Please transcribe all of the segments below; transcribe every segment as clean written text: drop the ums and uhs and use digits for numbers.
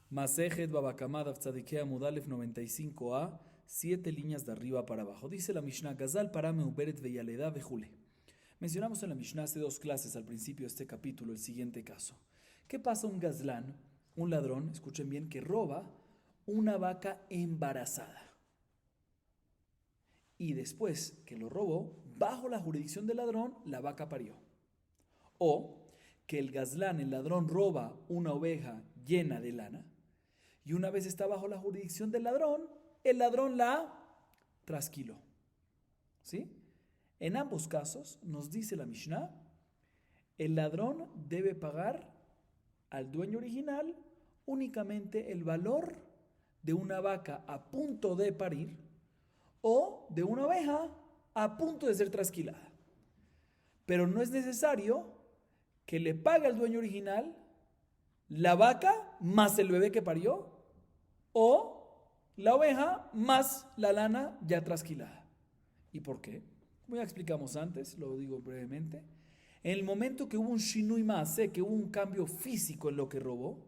Masejet Babakamad Aftzadikea Mudalef 95a, 7 líneas de arriba para abajo. Dice la Mishnah, Gazal Parame Uberet Veyaleda Vejule. Mencionamos en la Mishnah hace 2 clases al principio de este capítulo el siguiente caso. ¿Qué pasa un gazlán, un ladrón, escuchen bien, que roba una vaca embarazada? Y después que lo robó, bajo la jurisdicción del ladrón, la vaca parió. O que el gazlán, el ladrón, roba una oveja llena de lana y una vez está bajo la jurisdicción del ladrón, el ladrón la trasquiló. ¿Sí? En ambos casos, nos dice la Mishnah, el ladrón debe pagar al dueño original únicamente el valor de una vaca a punto de parir o de una oveja a punto de ser trasquilada. Pero no es necesario que le pague al dueño original la vaca más el bebé que parió o la oveja más la lana ya trasquilada. ¿Y por qué? Como ya explicamos antes, lo digo brevemente, en el momento que hubo un shinui maaseh, que hubo un cambio físico en lo que robó,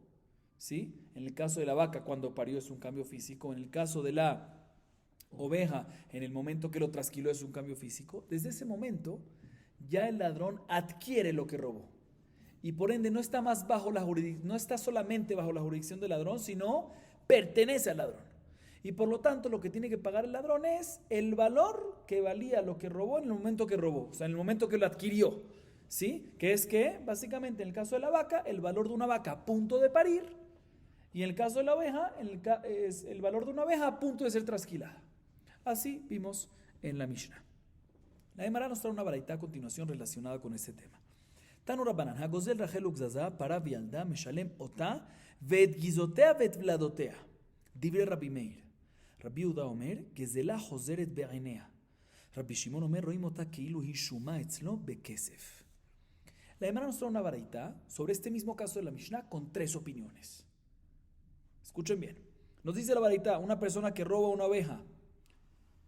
¿sí? En el caso de la vaca cuando parió es un cambio físico, en el caso de la oveja en el momento que lo trasquiló es un cambio físico, desde ese momento ya el ladrón adquiere lo que robó. Y por ende no está más bajo la jurisdicción, no está solamente bajo la jurisdicción del ladrón, sino pertenece al ladrón. Y por lo tanto lo que tiene que pagar el ladrón es el valor que valía lo que robó en el momento que robó, o sea, en el momento que lo adquirió, ¿sí? Que es que, básicamente, en el caso de la vaca, el valor de una vaca a punto de parir, y en el caso de la oveja, es el valor de una oveja a punto de ser trasquilada. Así vimos en la Mishnah. La Gemara nos trae una baraita a continuación relacionada con este tema. Tanu Rabbanan, Hagozel Rachel Ugzaza para Vialda Meshalem Ota Vet Gizotea Vet Vladotea. Dibre Rabbi Meir. Rabbi Uda Omer, Gezela Joseret Be'inea. Rabbi Shimon Omer, Roim Ota Keilu Hishuma Etzlo Bekesef. La Gemara nos trae una baraita sobre este mismo caso de la Mishnah con 3 opiniones. Escuchen bien. Nos dice la baraita, una persona que roba una oveja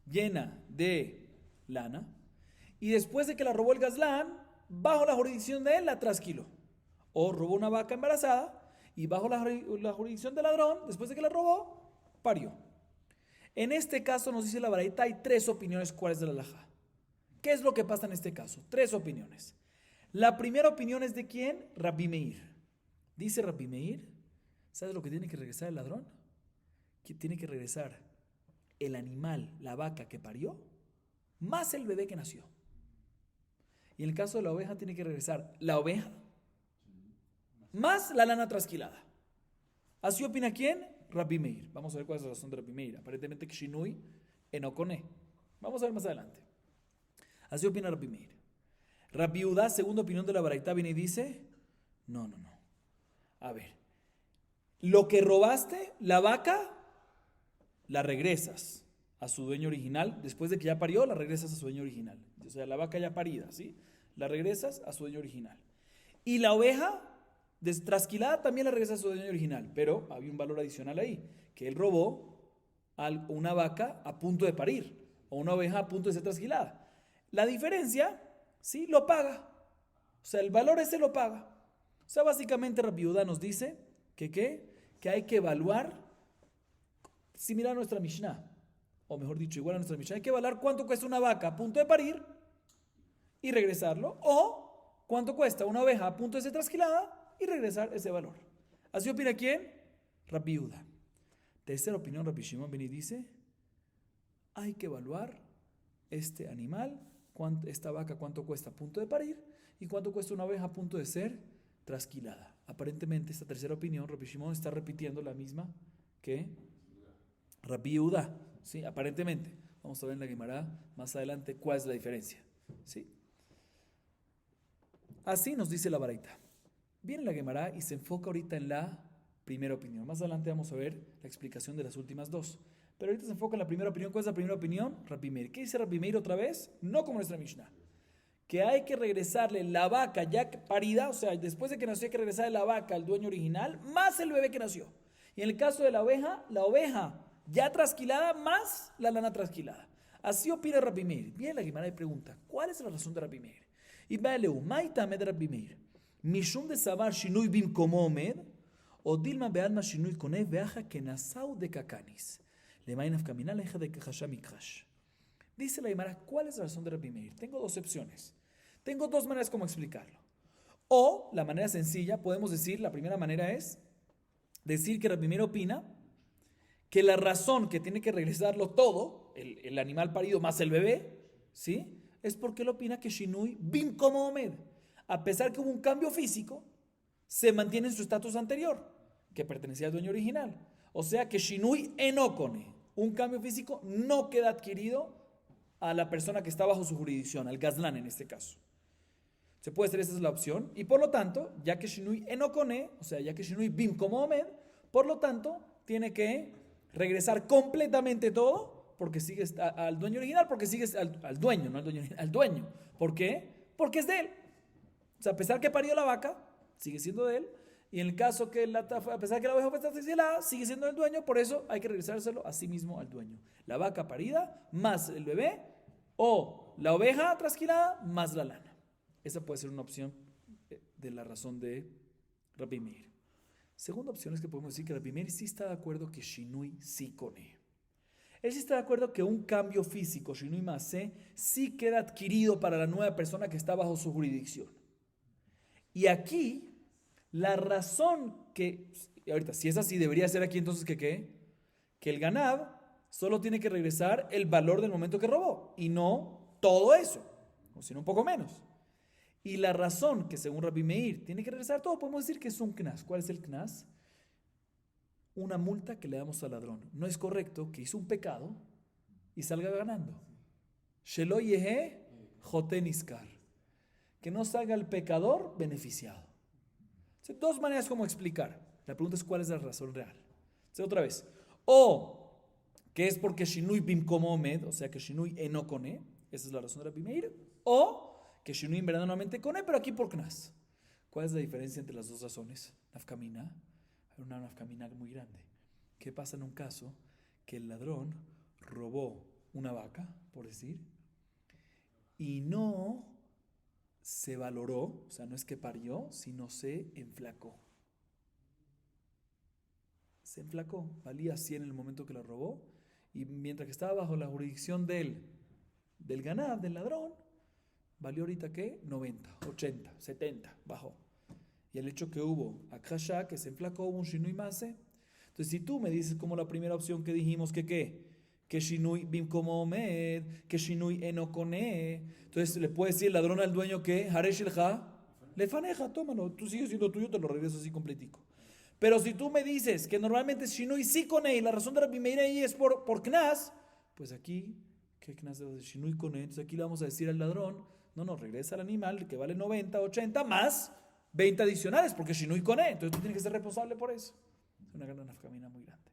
llena de lana y después de que la robó el gazlán, bajo la jurisdicción de él la trasquiló. O robó una vaca embarazada y bajo la jurisdicción del ladrón, después de que la robó, parió. En este caso nos dice la baraita, hay 3 opiniones cuáles de la halajá. ¿Qué es lo que pasa en este caso? 3 opiniones. La primera opinión es de ¿quién? Rabbi Meir. Dice Rabbi Meir, ¿sabes lo que tiene que regresar el ladrón? Que tiene que regresar el animal, la vaca que parió, más el bebé que nació. Y en el caso de la oveja tiene que regresar la oveja más la lana trasquilada. ¿Así opina quién? Rabbi Meir. Vamos a ver cuál es la razón de Rabbi Meir. Aparentemente Kshinui Enokone. Vamos a ver más adelante. Así opina Rabbi Meir. Rabbi Udá, segunda opinión de la baraita, viene y dice, no. A ver, lo que robaste, la vaca, la regresas a su dueño original. Después de que ya parió, la regresas a su dueño original. O sea, la vaca ya parida, ¿sí? La regresas a su dueño original. Y la oveja trasquilada también la regresas a su dueño original. Pero había un valor adicional ahí, que él robó una vaca a punto de parir o una oveja a punto de ser trasquilada. La diferencia, ¿sí? Lo paga. O sea, el valor ese lo paga. O sea, básicamente Rabbi Yehuda nos dice que hay que evaluar, similar a nuestra Mishnah, o mejor dicho, igual a nuestra Mishnah, hay que evaluar cuánto cuesta una vaca a punto de parir y regresarlo, o cuánto cuesta una oveja a punto de ser trasquilada y regresar ese valor. ¿Así opina quién? Rabbi Yehuda. Tercera opinión, Rabbi Shimon viene y dice, hay que evaluar este animal, esta vaca cuánto cuesta a punto de parir y cuánto cuesta una oveja a punto de ser trasquilada. Aparentemente esta tercera opinión, Rabbi Shimon está repitiendo la misma que Rabbi Yehuda, ¿sí? Aparentemente. Vamos a ver en la Gemara más adelante cuál es la diferencia, ¿sí? Así nos dice la baraita. Viene la Gemara y se enfoca ahorita en la primera opinión. Más adelante vamos a ver la explicación de las últimas 2. Pero ahorita se enfoca en la primera opinión. ¿Cuál es la primera opinión? Rabbi Meir. ¿Qué dice Rabbi Meir otra vez? No como nuestra Mishnah. Que hay que regresarle la vaca ya parida, o sea, después de que nació hay que regresarle la vaca al dueño original, más el bebé que nació. Y en el caso de la oveja ya trasquilada más la lana trasquilada. Así opina Rabbi Meir. Viene la Gemara y pregunta, ¿cuál es la razón de Rabbi Meir? Y Baeleu, Maita Med Rabbi Meir. Mishum de Sabar Shinui Bim como Omed, O Dilma Bealma Shinui Kone Veaja Kenasau de Kakanis. Le Mainaf Kaminal Eja de Kajashamikrash. Dice la Gemara, ¿cuál es la razón de Rabbi Meir? Tengo dos opciones. Tengo dos maneras como explicarlo. O la manera sencilla, podemos decir, la primera manera es decir que Rabbi Meir opina que la razón que tiene que regresarlo todo, el animal parido más el bebé, ¿sí? Es porque él opina que Shinui Bim como Omed, a pesar que hubo un cambio físico, se mantiene en su estatus anterior, que pertenecía al dueño original. O sea que Shinui Enokone, un cambio físico, no queda adquirido a la persona que está bajo su jurisdicción, al Gazlán en este caso. Se puede hacer, esa es la opción. Y por lo tanto, ya que Shinui Enokone, o sea, ya que Shinui Bim como Omed, por lo tanto, tiene que regresar completamente todo, porque sigue al dueño original, porque sigue al dueño, no al dueño original, al dueño. ¿Por qué? Porque es de él. O sea, a pesar que parió la vaca, sigue siendo de él. Y en el caso que a pesar que la oveja fue trasquilada, sigue siendo del dueño, por eso hay que regresárselo a sí mismo al dueño. La vaca parida más el bebé, o la oveja trasquilada más la lana. Esa puede ser una opción de la razón de Rabbi Meir. Segunda opción es que podemos decir que Rabbi Meir sí está de acuerdo que Shinui sí Kone. Él sí está de acuerdo que un cambio físico, Shinui Masé, sí queda adquirido para la nueva persona que está bajo su jurisdicción. Y aquí, la razón que, ahorita, si es así, debería ser aquí entonces que ¿qué? Que el ganab solo tiene que regresar el valor del momento que robó y no todo eso, o sino un poco menos. Y la razón que según Rabbi Meir tiene que regresar todo, podemos decir que es un knas. ¿Cuál es el knas? Una multa que le damos al ladrón. No es correcto que hizo un pecado y salga ganando. Shelo yehe joten iskar. Que no salga el pecador beneficiado. Entonces, dos maneras como explicar. La pregunta es cuál es la razón real. Entonces, otra vez. O que es porque Shinui bim como omed, o sea que Shinui enokone, esa es la razón de Rabbi Meir. O que Shinui verdaderamente Kone, pero aquí por Knas. ¿Cuál es la diferencia entre las dos razones? Nafkamina. Hay una nafkamina muy grande. ¿Qué pasa en un caso que el ladrón robó una vaca, por decir, y no se valoró, o sea, no es que parió, sino se enflacó? Se enflacó, valía 100 en el momento que la robó, y mientras que estaba bajo la jurisdicción del ganado, del ladrón, valió ahorita ¿qué? 90, 80, 70, bajó. Y el hecho que hubo Akasha, que se enflacó, hubo un Shinui Mase. Entonces, si tú me dices como la primera opción que dijimos que ¿qué? Que Shinui Bim como Omed, que Shinui Enokone. Entonces, le puede decir el ladrón al dueño que Haresh el Ha, le faneja, tómalo, tú sigues siendo tuyo, te lo regreso así completico. Pero si tú me dices que normalmente es Shinui sí Kone y la razón de Rabbi Meir ahí es por Knas, pues aquí, ¿qué Knas de Shinui Kone? Entonces, aquí le vamos a decir al ladrón, no, regresa al animal que vale 90, 80 más 20 adicionales, porque Shinui Kone, entonces tú tienes que ser responsable por eso. Es una gran nafkamina muy grande.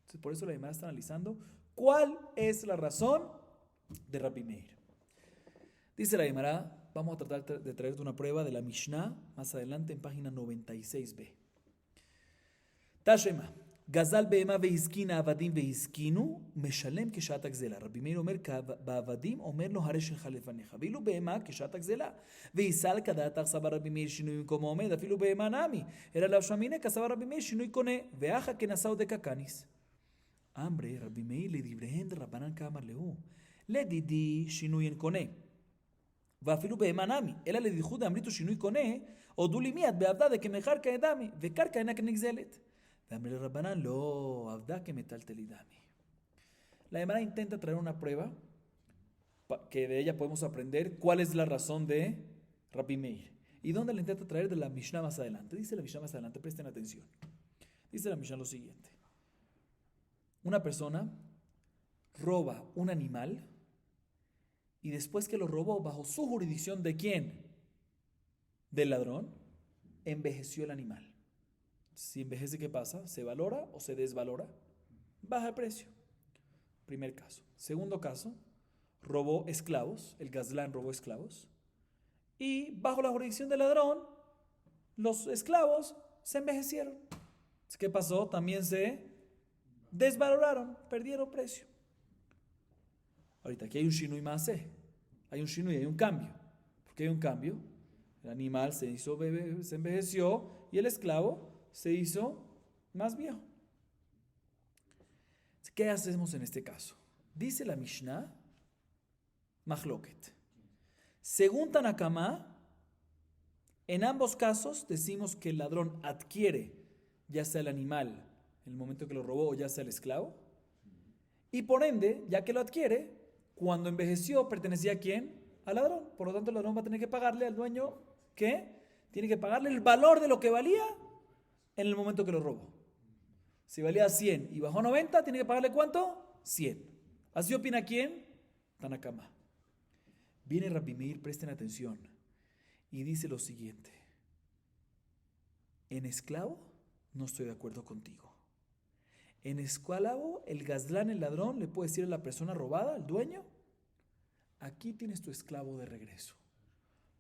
Entonces por eso la Gemara está analizando cuál es la razón de Rabbi Meir. Dice la Gemara, vamos a tratar de traerte una prueba de la Mishnah más adelante en página 96b. Tashema. גזל בהמה והזקין העבדים והזקינו, משלם כשעת הגזלה. רבי מאיר אומר, בעבדים אומר לו, הרי שלך לפניך. ואילו בהמה כשעת הגזלה. ויסל כדעתך סבר רבי מאיר שינוי במקום העומד, אפילו בהמה נמי. אלא לאו שמיניה כסבר רבי מאיר שינוי קונה, ואחא כנשאו דקקניס. אמרי רבי מאיר לדבריהם דרבנן כאמר להו, לדידי שינוי אין קונה. ואפילו בהמה נמי, אלא לדיחוד אמריתו שינוי קונה, הודו לי מיד בעבדה דקמחר כאדמי, וקרקע אינה כנגזלת. Dame Rabbanán, lo avda que metal telidami. La Gemara intenta traer una prueba que de ella podemos aprender cuál es la razón de Rabbi Meir. ¿Y dónde la intenta traer? De la Mishnah más adelante. Dice la Mishnah más adelante, presten atención. Dice la Mishnah lo siguiente. Una persona roba un animal y después que lo robó bajo su jurisdicción, ¿de quién? Del ladrón, envejeció el animal. Si envejece, ¿qué pasa? ¿Se valora o se desvalora? Baja el precio. Primer caso. Segundo caso, robó esclavos, el Gazlán robó esclavos, y bajo la jurisdicción del ladrón, los esclavos se envejecieron. ¿Qué pasó? También se desvaloraron, perdieron precio. Ahorita aquí hay un shinui maaseh, hay un shinui, hay un cambio. ¿Por qué hay un cambio? El animal se envejeció y el esclavo se hizo más viejo. ¿Qué hacemos en este caso? Dice la Mishnah, Mahloket. Según Tanakama, en ambos casos decimos que el ladrón adquiere ya sea el animal en el momento que lo robó o ya sea el esclavo. Y por ende, ya que lo adquiere, cuando envejeció pertenecía a quién? Al ladrón. Por lo tanto, el ladrón va a tener que pagarle al dueño, ¿qué? Tiene que pagarle el valor de lo que valía en el momento que lo robó. Si valía 100 y bajó 90, tiene que pagarle ¿cuánto? 100. ¿Así opina quién? Tanakama. Viene Rabbi Meir, presten atención, y dice lo siguiente. En esclavo, no estoy de acuerdo contigo. En esclavo, el gazlán, el ladrón, le puede decir a la persona robada, al dueño, aquí tienes tu esclavo de regreso,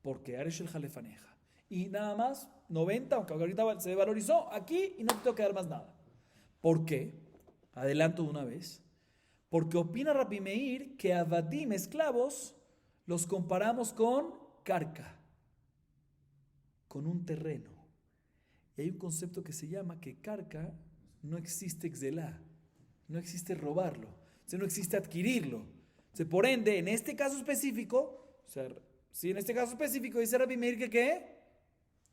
porque Aresh el Jalefaneja. Y nada más, 90, aunque ahorita se valorizó, aquí y no te tengo que dar más nada. ¿Por qué? Adelanto de una vez. Porque opina Rabbi Meir que a Vadim, esclavos, los comparamos con carca, con un terreno. Y hay un concepto que se llama que carca no existe exelá, no existe robarlo, o sea, no existe adquirirlo. O sea, por ende, en este caso específico, o sea, si en este caso específico dice Rabbi Meir que ¿qué?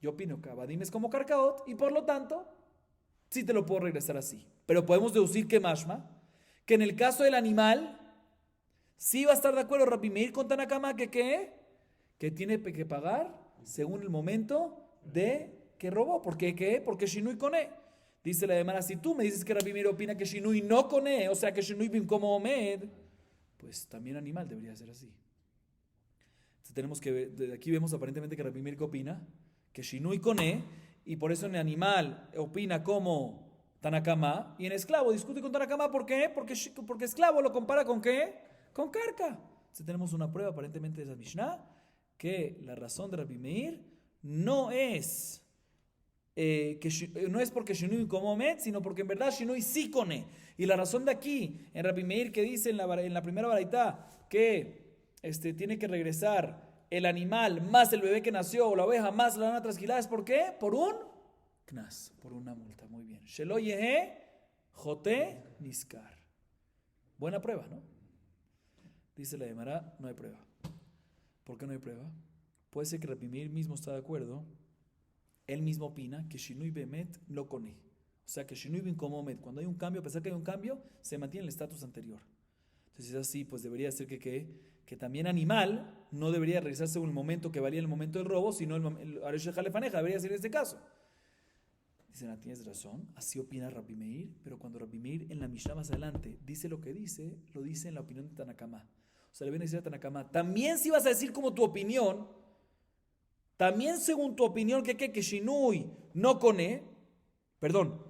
Yo opino que Abadim es como carcaot y por lo tanto, sí te lo puedo regresar así. Pero podemos deducir que mashma, que en el caso del animal, sí va a estar de acuerdo Rabbi Meir con Tanakama que ¿qué? Que tiene que pagar según el momento de que robó. ¿Por qué? ¿Qué? Porque Shinui Kone. Dice la demanda, si tú me dices que Rabbi Meir opina que Shinui no Kone, o sea que Shinui bin como Omed, pues también animal debería ser así. Entonces tenemos que ver, de aquí vemos aparentemente que Rabbi Meir opina que Shinui Kone, y por eso en animal opina como Tanakama, y en esclavo discute con Tanakama, ¿por qué? Porque esclavo lo compara con ¿qué? Con carca. Entonces tenemos una prueba aparentemente de esa Mishnah, que la razón de Rabbi Meir no es no es porque Shinui como Omed, sino porque en verdad Shinui sí Kone. Y la razón de aquí, en Rabbi Meir, que dice en la primera baraitá que tiene que regresar el animal más el bebé que nació o la oveja más la lana trasquilada, ¿es por qué? Por un knas, por una multa. Muy bien. Shelo yehe jote niskar. Buena prueba, ¿no? Dice la Gemara, no hay prueba. ¿Por qué no hay prueba? Puede ser que Rabbi Meir mismo está de acuerdo. Él mismo opina que Shinui Bemet lo Kone. O sea que Shinui bin como Omed, cuando hay un cambio, a pesar que hay un cambio, se mantiene el estatus anterior. Entonces, si es así, pues debería ser que también animal no debería regresar según el momento que valía en el momento del robo, sino el Aresh Jalefaneja, debería ser en este caso. Dicen, tienes razón, así opina Rabbi Meir, pero cuando Rabbi Meir en la Mishnah más adelante dice lo que dice, lo dice en la opinión de Tanakama. O sea, le viene a decir a Tanakama, también si vas a decir como tu opinión, también según tu opinión que Shinui no Kone, perdón,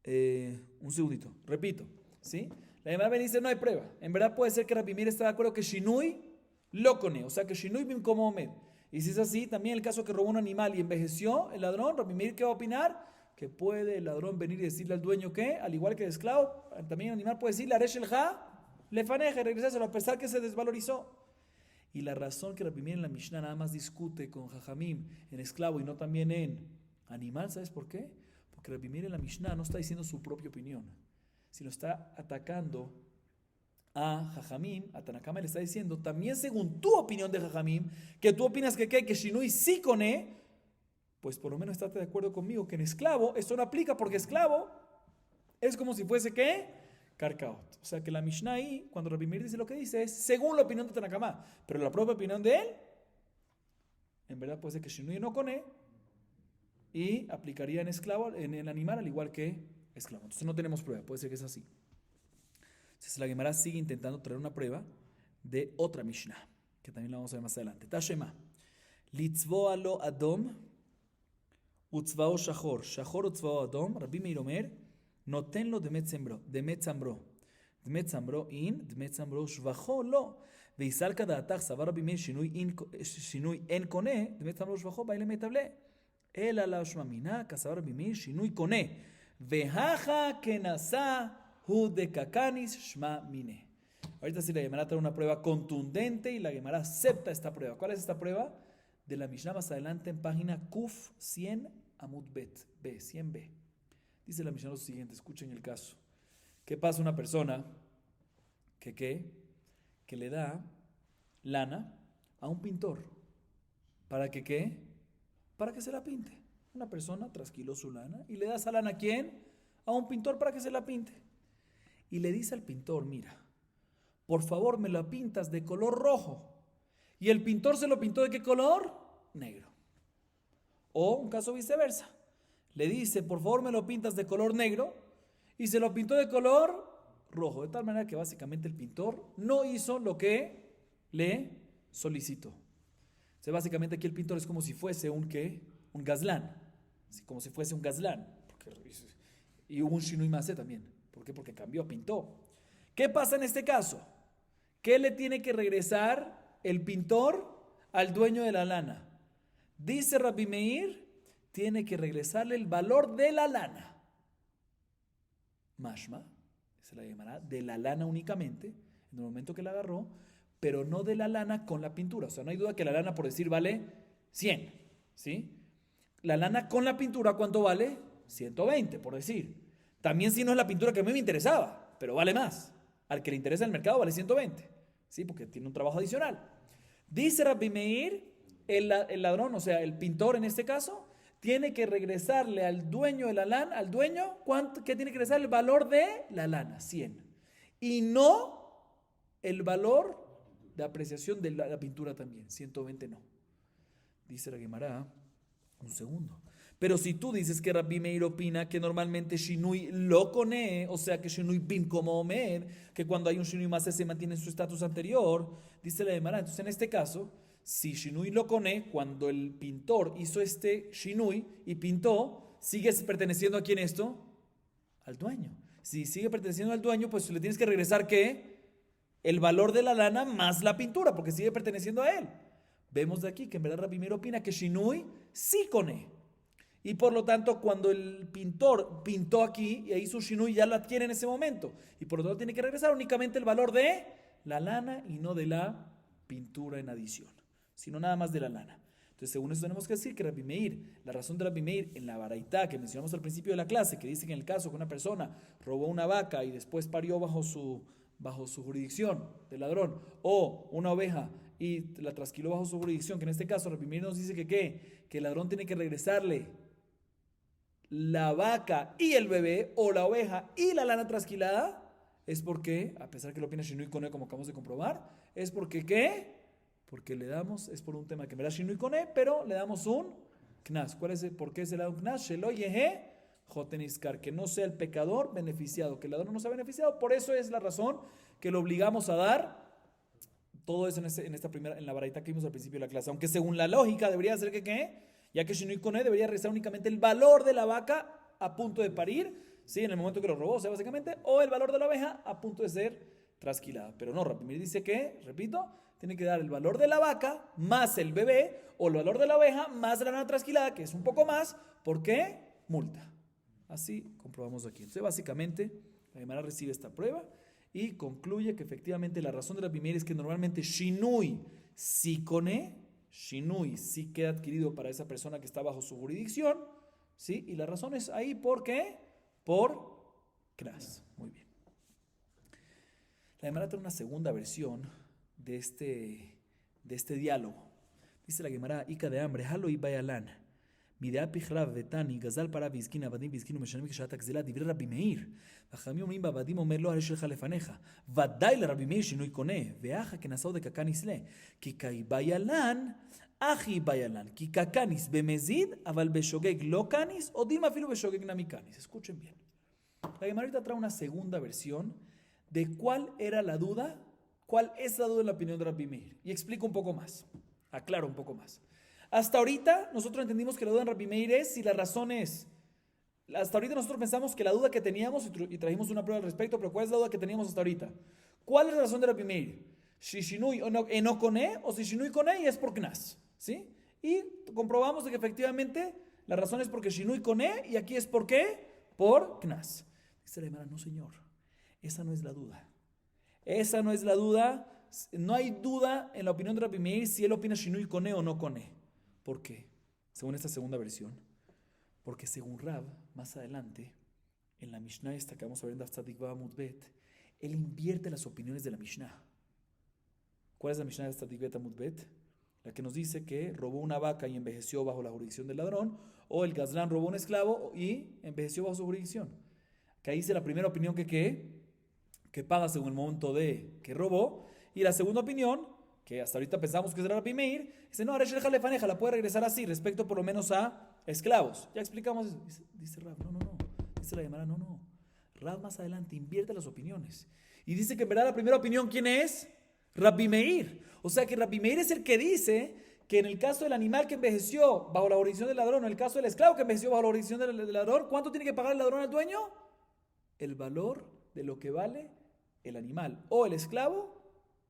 un segundito, repito, ¿sí? La Gemara dice no hay prueba. En verdad puede ser que Rabbi Meir está de acuerdo que Shinui lo Kone, o sea que Shinui bin como Omed. Y si es así, también el caso que robó un animal y envejeció el ladrón, Rabbi Meir, ¿qué va a opinar? Que puede el ladrón venir y decirle al dueño que, al igual que el esclavo, también el animal puede decirle Aresh el Ha, le faneje, regresárselo a pesar que se desvalorizó. Y la razón que Rabbi Meir en la Mishnah nada más discute con Jajamim en esclavo y no también en animal, ¿sabes por qué? Porque Rabbi Meir en la Mishnah no está diciendo su propia opinión, sino está atacando a Jajamim, a Tanakama le está diciendo, también según tu opinión de Jajamim, que tú opinas que Shinui sí Kone, pues por lo menos estate de acuerdo conmigo que en esclavo esto no aplica porque esclavo es como si fuese ¿qué? Karkaot. O sea que la Mishnah ahí, cuando Rabbi Meir dice lo que dice, es según la opinión de Tanakama, pero la propia opinión de él, en verdad puede ser que Shinui no Kone y aplicaría en esclavo, en el animal, al igual que esclavo. Entonces no tenemos prueba, puede ser que es así. Entonces la Gemara sigue intentando traer una prueba de otra Mishnah, que también la vamos a ver más adelante. Tashema. Litzvoa lo adom, utzvao shachor. Shachor utzvao adom. Rabbi Meir omer, notenlo demet zambro. Demet zambro in, demet zambro shvacho lo. Veisalka da'atach savar Rabbi Meir shinui en kone, demet zambro shvacho baile metable. El ala shmamina, kasavar Rabbi Meir shinui kone. Vehaja kenasa hu de kakanis shma mine. Ahorita sí la Gemara trae una prueba contundente y la Gemara acepta esta prueba. ¿Cuál es esta prueba? De la Mishnah más adelante en página Kuf 100 Amud Bet, B, 100b. Dice la Mishnah lo siguiente, escuchen el caso. ¿Qué pasa una persona que le da lana a un pintor? ¿Para que qué? Para que se la pinte. Una persona trasquiló su lana y le da esa lana ¿a quién? A un pintor para que se la pinte. Y le dice al pintor, mira, por favor me la pintas de color rojo. Y el pintor se lo pintó ¿de qué color? Negro. O un caso viceversa. Le dice, por favor me lo pintas de color negro y se lo pintó de color rojo. De tal manera que básicamente el pintor no hizo lo que le solicitó. O sea, básicamente aquí el pintor es como si fuese un gazlán. Así como si fuese un gazlán. Y hubo un shinui masé también. ¿Por qué? Porque cambió, pintó. ¿Qué pasa en este caso? ¿Qué le tiene que regresar el pintor al dueño de la lana? Dice Rabbi Meir, tiene que regresarle el valor de la lana. Mashma, se la llamará de la lana únicamente, en el momento que la agarró, pero no de la lana con la pintura. O sea, no hay duda que la lana, por decir, vale 100, ¿sí? La lana con la pintura, ¿cuánto vale? 120, por decir. También si no es la pintura que a mí me interesaba, pero vale más. Al que le interesa el mercado vale 120, ¿sí? Porque tiene un trabajo adicional. Dice Rabbi Meir, el ladrón, o sea, el pintor en este caso, tiene que regresarle al dueño de la lana, al dueño, ¿qué tiene que regresar? El valor de la lana, 100. Y no el valor de apreciación de la pintura también, 120 no. Dice la Gemara, un segundo. Pero si tú dices que Rabbi Meir opina que normalmente Shinui lo cone, o sea que Shinui bin como Omer, que cuando hay un Shinui más se mantiene en su estatus anterior, dice la Gemara, entonces en este caso, si Shinui lo cone, cuando el pintor hizo este Shinui y pintó, ¿sigue perteneciendo a quién esto? Al dueño. Si sigue perteneciendo al dueño, pues le tienes que regresar ¿qué? El valor de la lana más la pintura, porque sigue perteneciendo a él. Vemos de aquí que en verdad Rabbi Meir opina que Shinui sí cone. Y por lo tanto, cuando el pintor pintó aquí y hizo un Shinui, ya lo adquiere en ese momento. Y por lo tanto tiene que regresar únicamente el valor de la lana y no de la pintura en adición, sino nada más de la lana. Entonces, según eso tenemos que decir que Rabbi Meir, la razón de Rabbi Meir en la baraitá que mencionamos al principio de la clase, que dice que en el caso que una persona robó una vaca y después parió bajo su jurisdicción del ladrón, o una oveja y la trasquiló bajo su jurisdicción, que en este caso Rabbi Meir nos dice que el ladrón tiene que regresarle la vaca y el bebé, o la oveja y la lana trasquilada, es porque, a pesar que lo opina Shinui Kone, como acabamos de comprobar, es porque ¿qué? Porque le damos, es por un tema que me da Shinui Kone, pero le damos un knas. ¿Por qué se le da un knas? Shelo yehe joteniskar, que no sea el pecador beneficiado, que el ladrón no sea beneficiado. Por eso es la razón que lo obligamos a dar todo eso en la baraita que vimos al principio de la clase. Aunque según la lógica debería ser que ¿qué? Ya que Shinui Kone debería regresar únicamente el valor de la vaca a punto de parir, ¿sí? En el momento que lo robó, o sea, básicamente, o el valor de la oveja a punto de ser trasquilada. Pero no, Rabbi Meir dice que, repito, tiene que dar el valor de la vaca más el bebé, o el valor de la oveja más la lana trasquilada, que es un poco más, ¿por qué? Multa. Así comprobamos aquí. Entonces, básicamente, la Gemara recibe esta prueba y concluye que efectivamente la razón de Rabbi Meir es que normalmente Shinui Sikone, Shinui sí queda adquirido para esa persona que está bajo su jurisdicción, ¿sí? Y la razón es ahí, ¿por qué? Por Kras. Muy bien. La Gemara trae una segunda versión de este diálogo. Dice la Gemara, Ica de hambre, halo y bayalan. Midea pichrav vetani, gazal para bizkin, abadim bizkin, umeshanim kishat akzela, divir Rabbi Meir. Vajami omrim babadim omer lo harish lecha lefaneja. Vadai le Rabbi Meir shinui kone, veaja que nasau de kakanis le. Kikai bayalan, achi bayalan. Kikakanis bemezid, aval beshogeg lo kanis, o dilma filo beshogeg namikanis. Escuchen bien. La Gemara ahorita trae una segunda versión de cuál era la duda, cuál es la duda en la opinión de Rabbi Meir. Y explico un poco más, aclaro un poco más. Hasta ahorita nosotros entendimos que la duda en Rabbi Meir es si la razón es. Hasta ahorita nosotros pensamos que la duda que teníamos, y trajimos una prueba al respecto, pero ¿cuál es la duda que teníamos hasta ahorita? ¿Cuál es la razón de Rabbi Meir? Si Shinui no kone, o si Shinui kone y es por Knas, ¿sí? Y comprobamos de que efectivamente la razón es porque Shinui kone y aquí es por qué, por Knas. Dice la Gemara, no señor, esa no es la duda. Esa no es la duda. No hay duda en la opinión de Rabbi Meir si él opina Shinui kone o no kone. ¿Por qué? Según esta segunda versión. Porque según Rab, más adelante, En la Mishnah esta que vamos a ver en Daf Tzadik Vav Amud Bet, él invierte las opiniones de la Mishnah. ¿Cuál es la Mishnah de Tzadik Bet Amud Bet? La que nos dice que robó una vaca y envejeció bajo la jurisdicción del ladrón, o el gazlán robó un esclavo y envejeció bajo su jurisdicción. Que ahí dice la primera opinión que paga según el monto de que robó, y la segunda opinión, que hasta ahorita pensamos que será Rabbi Meir, dice, no, la puede regresar así, respecto por lo menos a esclavos. Ya explicamos eso. Dice Rab, no. Dice la Gemara, no. Rab más adelante invierte las opiniones. Y dice que en verdad la primera opinión, ¿quién es? Rabbi Meir. O sea que Rabbi Meir es el que dice que en el caso del animal que envejeció bajo la jurisdicción del ladrón, o en el caso del esclavo que envejeció bajo la jurisdicción del ladrón, ¿cuánto tiene que pagar el ladrón al dueño? El valor de lo que vale el animal o el esclavo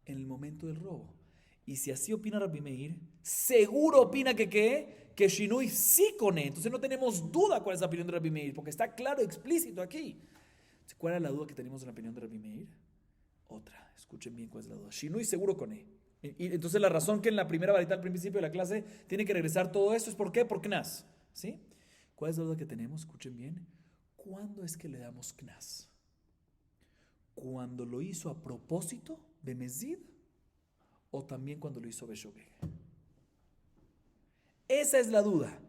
en el momento del robo. Y si así opina Rabbi Meir, seguro opina que Shinui sí cone. Entonces no tenemos duda cuál es la opinión de Rabbi Meir, porque está claro, explícito aquí. ¿Cuál era la duda que teníamos en la opinión de Rabbi Meir? Otra, escuchen bien cuál es la duda. Shinui seguro cone. Y entonces la razón que en la primera varita al principio de la clase tiene que regresar todo esto es ¿por qué? Por Knas. ¿Sí? ¿Cuál es la duda que tenemos? Escuchen bien. ¿Cuándo es que le damos Knas? ¿Cuando lo hizo a propósito de Mezid? ¿O también cuando lo hizo Beshogeg? Esa es la duda.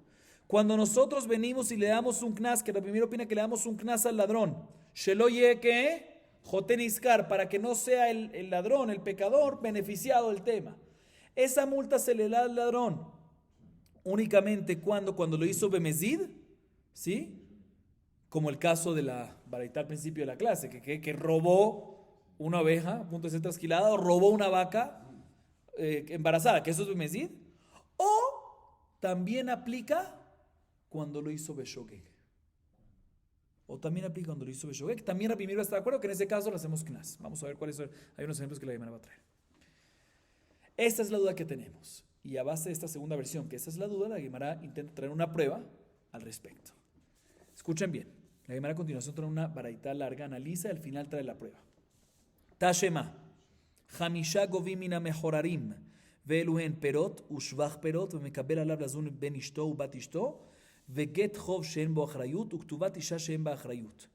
Cuando nosotros venimos y le damos un Knas, que la primera opina que le damos un Knas al ladrón, Sheloye que Joten Iskar, para que no sea el ladrón, el pecador, beneficiado del tema. Esa multa se le da al ladrón únicamente cuando lo hizo Bemezid, ¿sí? Como el caso de la baraita al principio de la clase, que robó una oveja a punto de ser trasquilada, o robó una vaca embarazada, que eso es Bemezid, o también aplica cuando lo hizo Beshogeg. También Rabbi Meir está de acuerdo que en ese caso lo hacemos Knas. Vamos a ver cuáles son. Hay unos ejemplos que la Gemara va a traer. Esta es la duda que tenemos. Y a base de esta segunda versión, que esa es la duda, la Gemara intenta traer una prueba al respecto. Escuchen bien. La Gemara a continuación trae una baraita larga, analiza y al final trae la prueba. Tashema. Hamisha govim mina mejorarim. Ve'eluhen perot, ushvach perot, ve'mekabel alav lazun ben ishto ubat ishto. וגט חוב שאין בו אחריות וכתובת אישה שאין בה אחריות.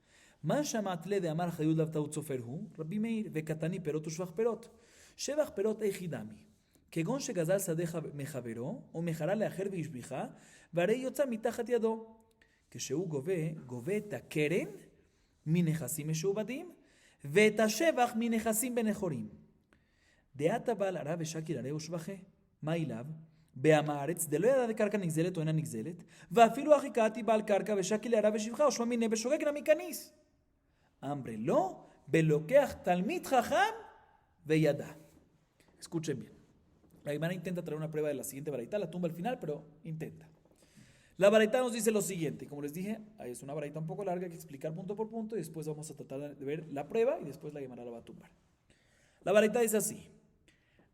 מה שמעת לה דאמר אחריות לאו טעות סופר הוא? רבי מאיר וקטני פירות ושבח פירות. שבח פירות איכי דמי. כגון שגזל שדה מחברו או מכרה לאחר והשביחה והרי יוצא מתחת ידו. כשהוא גובה את הקרן מנכסים משועבדים ואת השבח מנכסים בנכורים. דעת בעל ערה ושקל הרי ושבחה. מה אליו? בהארץ דלא ידע דקרקע נגזלת או אינה נגזלת, ואפילו הכי קראתי בעל קרקע ושקל לערה ושבחה או שמע מיניה בשוגג נמי כניס. אמרי לא, בלוקח תלמיד חכם וידע. Escuchen bien. La Gemara intenta traer una prueba de la siguiente baraita, la tumba al final, pero intenta. La baraita nos dice lo siguiente, como les dije, es una baraita un poco larga, hay que explicar punto por punto y después vamos a tratar de ver la prueba y después la Gemara la va a tumbar. La baraita dice así.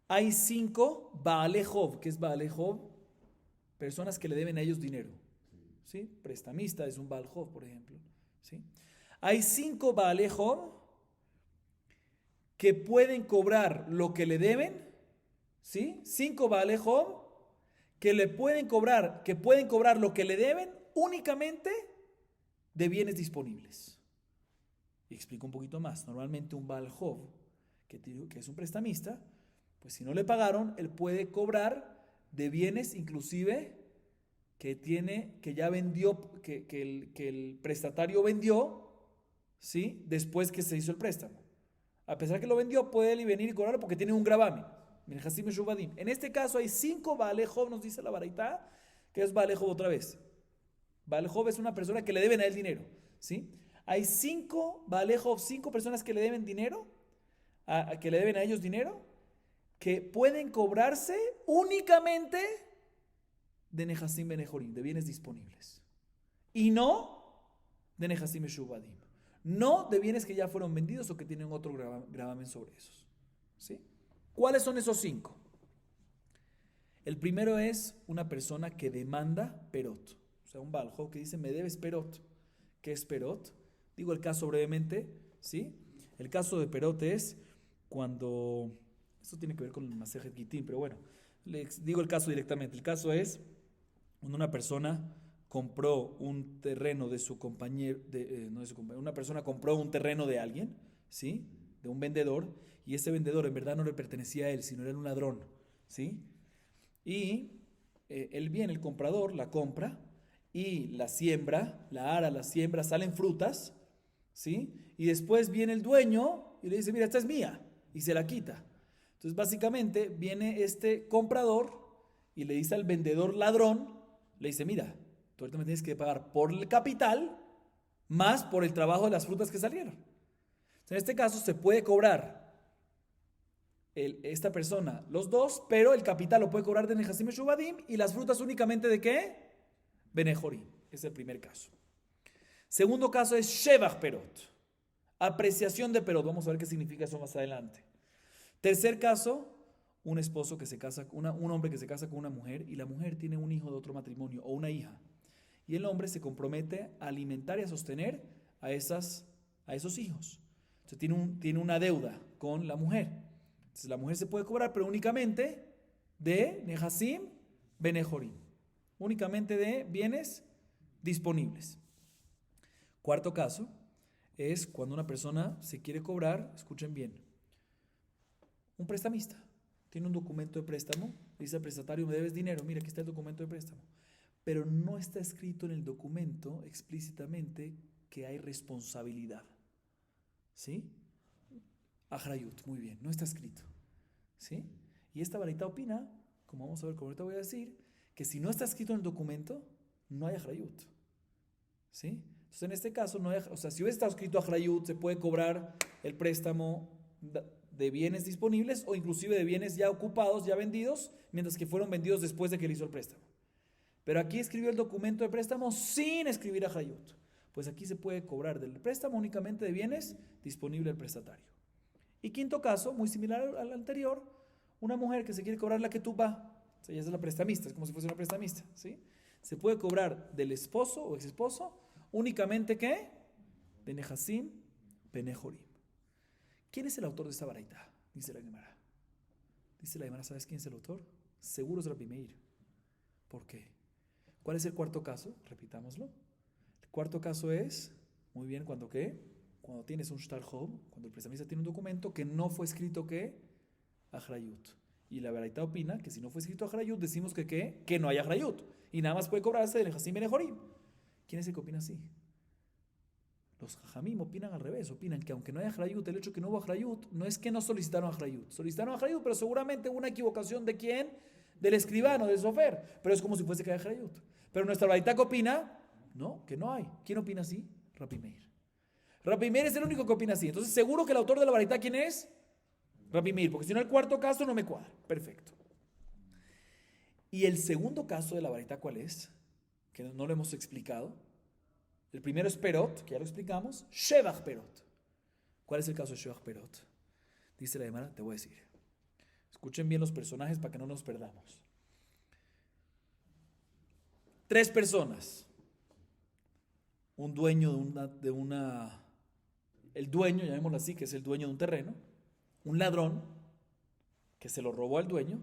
Hay 5 Baale Jov. ¿Qué es Baale Jov? Personas que le deben a ellos dinero. ¿Sí? Prestamista es un Baal Jov, por ejemplo. ¿Sí? Hay 5 Baale Jov que pueden cobrar lo que le deben. ¿Sí? 5 Baale Jov que pueden cobrar lo que le deben únicamente de bienes disponibles. Y explico un poquito más. Normalmente un Baal Jov, que es un prestamista, pues si no le pagaron, él puede cobrar de bienes inclusive que ya vendió, que el prestatario vendió, ¿sí? Después que se hizo el préstamo. A pesar que lo vendió, puede él venir y cobrarlo porque tiene un gravamen. En este caso hay 5 Baale Jov, nos dice la baraita, que es Baale Jov otra vez. Baale Jov es una persona que le deben a él dinero, ¿sí? Hay 5 Baale Jov, 5 personas que le deben dinero, que le deben a ellos dinero, que pueden cobrarse únicamente de Nehasim Benejorim, de bienes disponibles. Y no de Nehasim Meshubadim. No de bienes que ya fueron vendidos o que tienen otro gravamen sobre esos. ¿Sí? ¿Cuáles son esos 5? El primero es una persona que demanda perot. O sea, un Baal Jov que dice, me debes perot. ¿Qué es perot? Digo el caso brevemente, ¿sí? El caso de perot es cuando... Esto tiene que ver con el Masejet Gitín, pero bueno, les digo el caso directamente. El caso es cuando una persona compró un terreno de su compañero, no de su compañero, una persona compró un terreno de alguien, ¿sí? De un vendedor, y ese vendedor en verdad no le pertenecía a él, sino era un ladrón, ¿sí? Y él viene, el comprador, la compra y la siembra, la ara, la siembra, salen frutas, ¿sí? Y después viene el dueño y le dice, mira, esta es mía, y se la quita. Entonces, básicamente, viene este comprador y le dice al vendedor ladrón, le dice, mira, tú ahorita me tienes que pagar por el capital más por el trabajo de las frutas que salieron. Entonces, en este caso se puede cobrar esta persona los dos, pero el capital lo puede cobrar de Nehasim Shubadim y las frutas únicamente de ¿qué? Benejorim. Es el primer caso. Segundo caso es Shevach Perot. Apreciación de Perot. Vamos a ver qué significa eso más adelante. Tercer caso, un esposo que se casa, un hombre que se casa con una mujer y la mujer tiene un hijo de otro matrimonio o una hija. Y el hombre se compromete a alimentar y a sostener a esos hijos. Entonces tiene una deuda con la mujer. Entonces la mujer se puede cobrar, pero únicamente de Nehasim Benejorim. Únicamente de bienes disponibles. Cuarto caso es cuando una persona se quiere cobrar, escuchen bien, un prestamista. Tiene un documento de préstamo, dice al prestatario, me debes dinero, mira, aquí está el documento de préstamo. Pero no está escrito en el documento explícitamente que hay responsabilidad. ¿Sí? Ahrayut, muy bien, no está escrito. ¿Sí? Y esta baraita opina, como vamos a ver, como ahorita voy a decir, que si no está escrito en el documento, no hay Ahrayut. ¿Sí? Entonces en este caso, no hay, o sea, si hubiera estado escrito Ahrayut, se puede cobrar el préstamo de bienes disponibles o inclusive de bienes ya ocupados, ya vendidos, mientras que fueron vendidos después de que él hizo el préstamo. Pero aquí escribió el documento de préstamo sin escribir Ahrayut. Pues aquí se puede cobrar del préstamo únicamente de bienes disponible al prestatario. Y quinto caso, muy similar al anterior, una mujer que se quiere cobrar la ketubá. O sea, ella es la prestamista, es como si fuese una prestamista, ¿sí? Se puede cobrar del esposo o exesposo únicamente ¿qué? De Nehasim Benejorim. ¿Quién es el autor de esta baraita? Dice la Gemara. Dice la Gemara, ¿sabes quién es el autor? Seguro es Rabbi Meir. ¿Por qué? ¿Cuál es el cuarto caso? Repitámoslo. El cuarto caso es, muy bien, ¿cuándo qué? Cuando tienes un shtar hov, cuando el prestamista tiene un documento que no fue escrito ¿qué? Ahrayut. Y la baraita opina que si no fue escrito Ahrayut, decimos que ¿qué? Que no hay Ahrayut. Y nada más puede cobrarse de Nehasim Benejorim. ¿Quién es el que opina así? Los Jajamim opinan al revés, opinan que aunque no haya Ahrayut, el hecho que no hubo Ahrayut no es que no solicitaron Ahrayut. Solicitaron Ahrayut, pero seguramente hubo una equivocación ¿de quién? Del escribano, del sofer. Pero es como si fuese que hay Ahrayut. Pero nuestra baraita que opina, no, que no hay. ¿Quién opina así? Rabbi Meir. Rabbi Meir es el único que opina así. Entonces, seguro que el autor de la baraita, ¿quién es? Rabbi Meir, porque si no el cuarto caso no me cuadra. Perfecto. Y el segundo caso de la baraita, ¿cuál es? Que no lo hemos explicado. El primero es Perot, que ya lo explicamos. Shevach Perot. ¿Cuál es el caso de Shevach Perot? Dice la Gemara, te voy a decir. Escuchen bien los personajes para que no nos perdamos. 3 personas. Un dueño el dueño, llamémoslo así, que es el dueño de un terreno. Un ladrón, que se lo robó al dueño.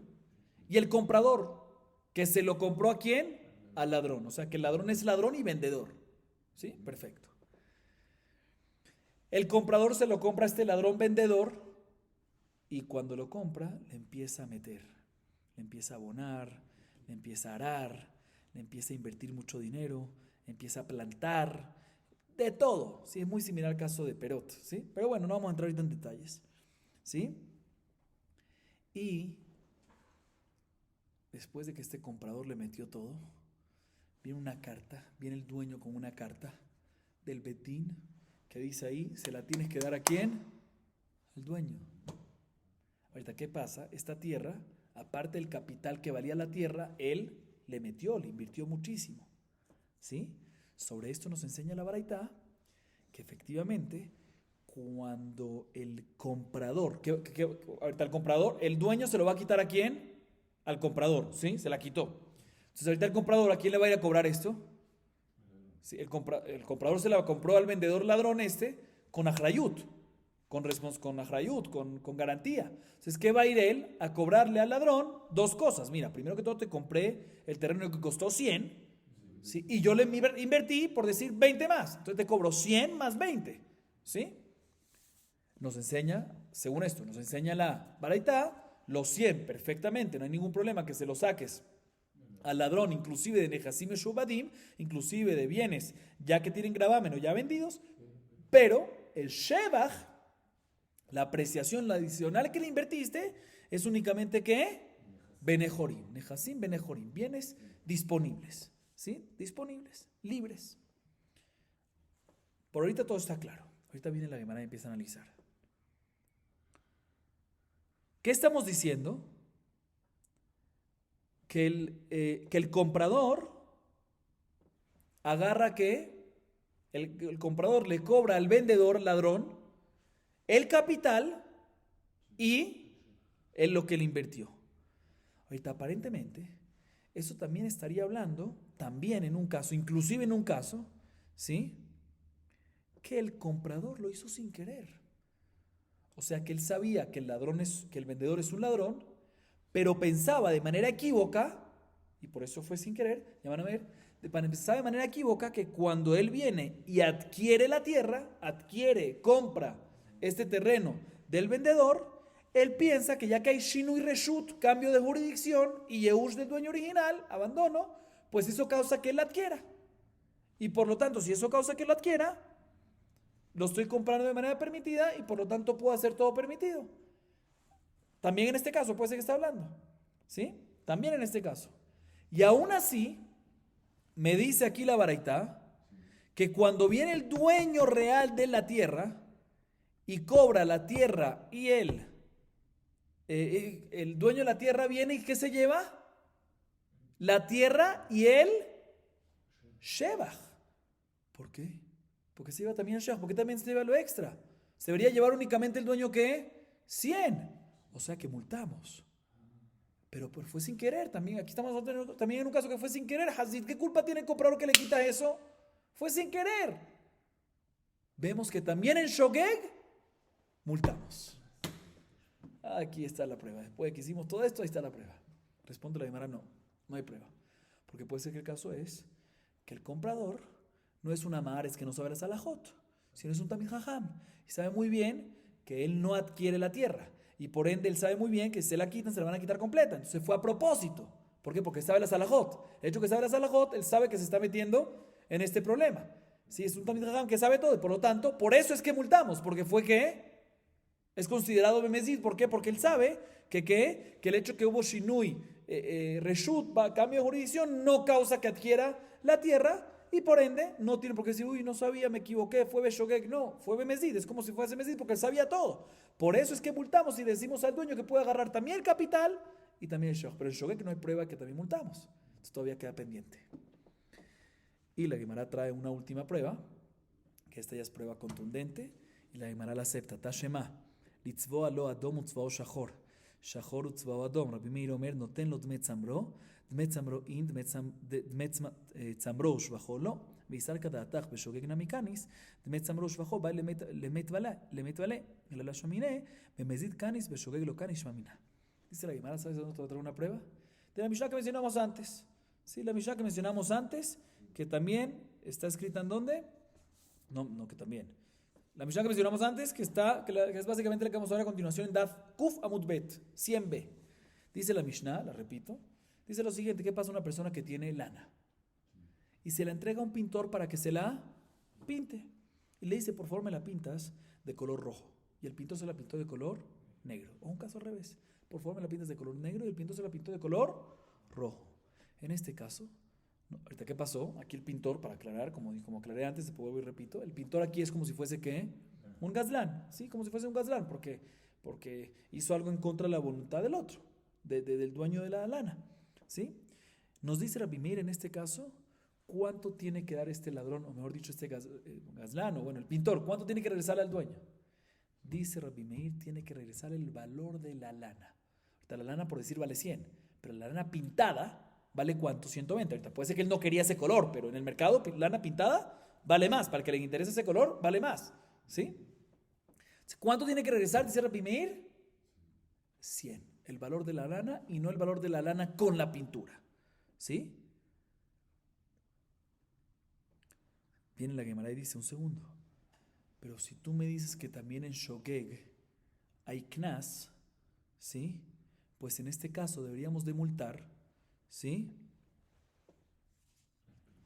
Y el comprador, que se lo compró ¿a quién? Al ladrón. O sea, que el ladrón es ladrón y vendedor. ¿Sí? Perfecto. El comprador se lo compra a este ladrón vendedor y cuando lo compra le empieza a meter, le empieza a abonar, le empieza a arar, le empieza a invertir mucho dinero, empieza a plantar, de todo. ¿Sí? Es muy similar al caso de Perot, ¿sí? Pero bueno, no vamos a entrar ahorita en detalles. ¿Sí? Y después de que este comprador le metió todo, viene una carta, viene el dueño con una carta del Betín que dice ahí, se la tienes que dar ¿a quién? Al dueño. Ahorita, ¿qué pasa? Esta tierra, aparte del capital que valía la tierra, él le invirtió muchísimo. ¿Sí? Sobre esto nos enseña la baraita que efectivamente cuando el comprador, ahorita el comprador, el dueño se lo va a quitar ¿a quién? Al comprador, ¿sí? Se la quitó. Entonces ahorita el comprador, ¿a quién le va a ir a cobrar esto? Sí, el comprador se la compró al vendedor ladrón con Ahrayut, con garantía. Entonces, ¿qué va a ir él a cobrarle al ladrón? 2 cosas. Mira, primero que todo te compré el terreno que costó 100 ¿sí? Y yo le invertí, por decir, 20 más. Entonces te cobro 100 más 20. ¿Sí? Nos enseña, según esto, nos enseña la baraita, los 100 perfectamente, no hay ningún problema que se los saques al ladrón, inclusive de Nehasim y Shubadim, inclusive de bienes ya que tienen gravamen o ya vendidos, pero el Shebach, la apreciación, la adicional que le invertiste, es únicamente ¿qué? Benejorim, Nehasim Benejorim, bienes disponibles, ¿sí? Disponibles, libres. Por ahorita todo está claro. Ahorita viene la Gemara y empieza a analizar. ¿Qué estamos diciendo? Que el comprador agarra que el comprador le cobra al vendedor ladrón el capital y lo que le invirtió. Ahorita aparentemente eso también estaría hablando, también en un caso, inclusive en un caso, ¿sí? Que el comprador lo hizo sin querer. O sea que él sabía que el vendedor es un ladrón, pero pensaba de manera equívoca, y por eso fue sin querer, ya van a ver, pensaba de manera equívoca que cuando él viene y adquiere la tierra, compra este terreno del vendedor, él piensa que ya que hay Shinu y Reshut, cambio de jurisdicción, y Yehush del dueño original, abandono, pues eso causa que él la adquiera. Y por lo tanto, si eso causa que lo adquiera, lo estoy comprando de manera permitida y por lo tanto puedo hacer todo permitido. También en este caso puede ser que está hablando. ¿Sí? También en este caso. Y aún así, me dice aquí la baraita que cuando viene el dueño real de la tierra y cobra la tierra y el dueño de la tierra viene y ¿qué se lleva? La tierra y el Shebach. ¿Por qué? Porque se lleva también el Shebach. ¿Por qué también se lleva lo extra? Se debería llevar únicamente el dueño ¿qué? 100. O sea que multamos. Pero pues fue sin querer. También aquí estamos también en un caso que fue sin querer. Hazid, ¿qué culpa tiene el comprador que le quita eso? Fue sin querer. Vemos que también en Shogeg multamos. Aquí está la prueba. Después de que hicimos todo esto, ahí está la prueba. Responde la Gemara, no hay prueba. Porque puede ser que el caso es que el comprador no es un amar, es que no sabe la salahot, sino es un tamid jajam. Y sabe muy bien que él no adquiere la tierra. Y por ende él sabe muy bien que si se la quitan, se la van a quitar completa. Entonces fue a propósito. ¿Por qué? Porque sabe la salahot. El hecho que sabe la salahot, él sabe que se está metiendo en este problema. Sí, es un tamid jajam que sabe todo. Y por lo tanto, por eso es que multamos. Porque fue que es considerado bemezid. ¿Por qué? Porque él sabe que el hecho que hubo shinui, reshut, cambio de jurisdicción, no causa que adquiera la tierra. Y por ende, no tiene por qué decir, uy, no sabía, me equivoqué, fue Beshogeg. No, fue Bemezid, es como si fuese Bemezid porque él sabía todo. Por eso es que multamos y decimos al dueño que puede agarrar también el capital y también el Shogeg. Pero el Shogeg no hay prueba que también multamos. Entonces todavía queda pendiente. Y la Gemara trae una última prueba, que esta ya es prueba contundente, y la Gemara la acepta. Tashema, litzvo alo adom utzvao shachor. Shachor utzvao adom. Rabbi Meir Omer, noten lo dme tzamro. דמי צמרו אין, דמי צמרו שבחו לא, ויסר כדעתך בשוגג נמי דמי צמרו שבחו בא למת ולה, אלא לשמינה, במזיד קניס בשוגג לא קניש ממינה. Dice la Gemara, ¿sabes dónde te voy a traer una prueba? De la Mishnah que mencionamos antes. Sí, la Mishnah que mencionamos antes, que también está escrita en ¿dónde? No, que también. La Mishnah que mencionamos antes, que es básicamente la que vamos a ver a continuación en Daf Kuf Amud Bet, 100b. Dice la Mishnah, la repito, dice lo siguiente: ¿qué pasa a una persona que tiene lana y se la entrega a un pintor para que se la pinte? Y le dice, por favor me la pintas de color rojo, y el pintor se la pintó de color negro. O un caso al revés, por favor me la pintas de color negro y el pintor se la pintó de color rojo. En este caso, ahorita, ¿qué pasó? Aquí el pintor, para aclarar, como aclaré antes, después vuelvo y repito, el pintor aquí es como si fuese ¿qué? Un gazlán, ¿sí? Como si fuese un gazlán, porque hizo algo en contra de la voluntad del otro, del dueño de la lana, ¿sí? Nos dice Rabbi Meir en este caso, ¿cuánto tiene que dar este ladrón, o mejor dicho, este gazlán, o bueno, el pintor, cuánto tiene que regresarle al dueño? Dice Rabbi Meir, tiene que regresar el valor de la lana. Ahorita la lana, por decir, vale 100, pero la lana pintada ¿vale cuánto? 120. Ahorita puede ser que él no quería ese color, pero en el mercado lana pintada vale más. Para el que le interese ese color, vale más, ¿sí? ¿Cuánto tiene que regresar? Dice Rabbi Meir, 100. El valor de la lana y no el valor de la lana con la pintura, ¿sí? Viene la Gemara y dice, un segundo, pero si tú me dices que también en Shogeg hay Knas, ¿sí? Pues en este caso deberíamos de multar, ¿sí?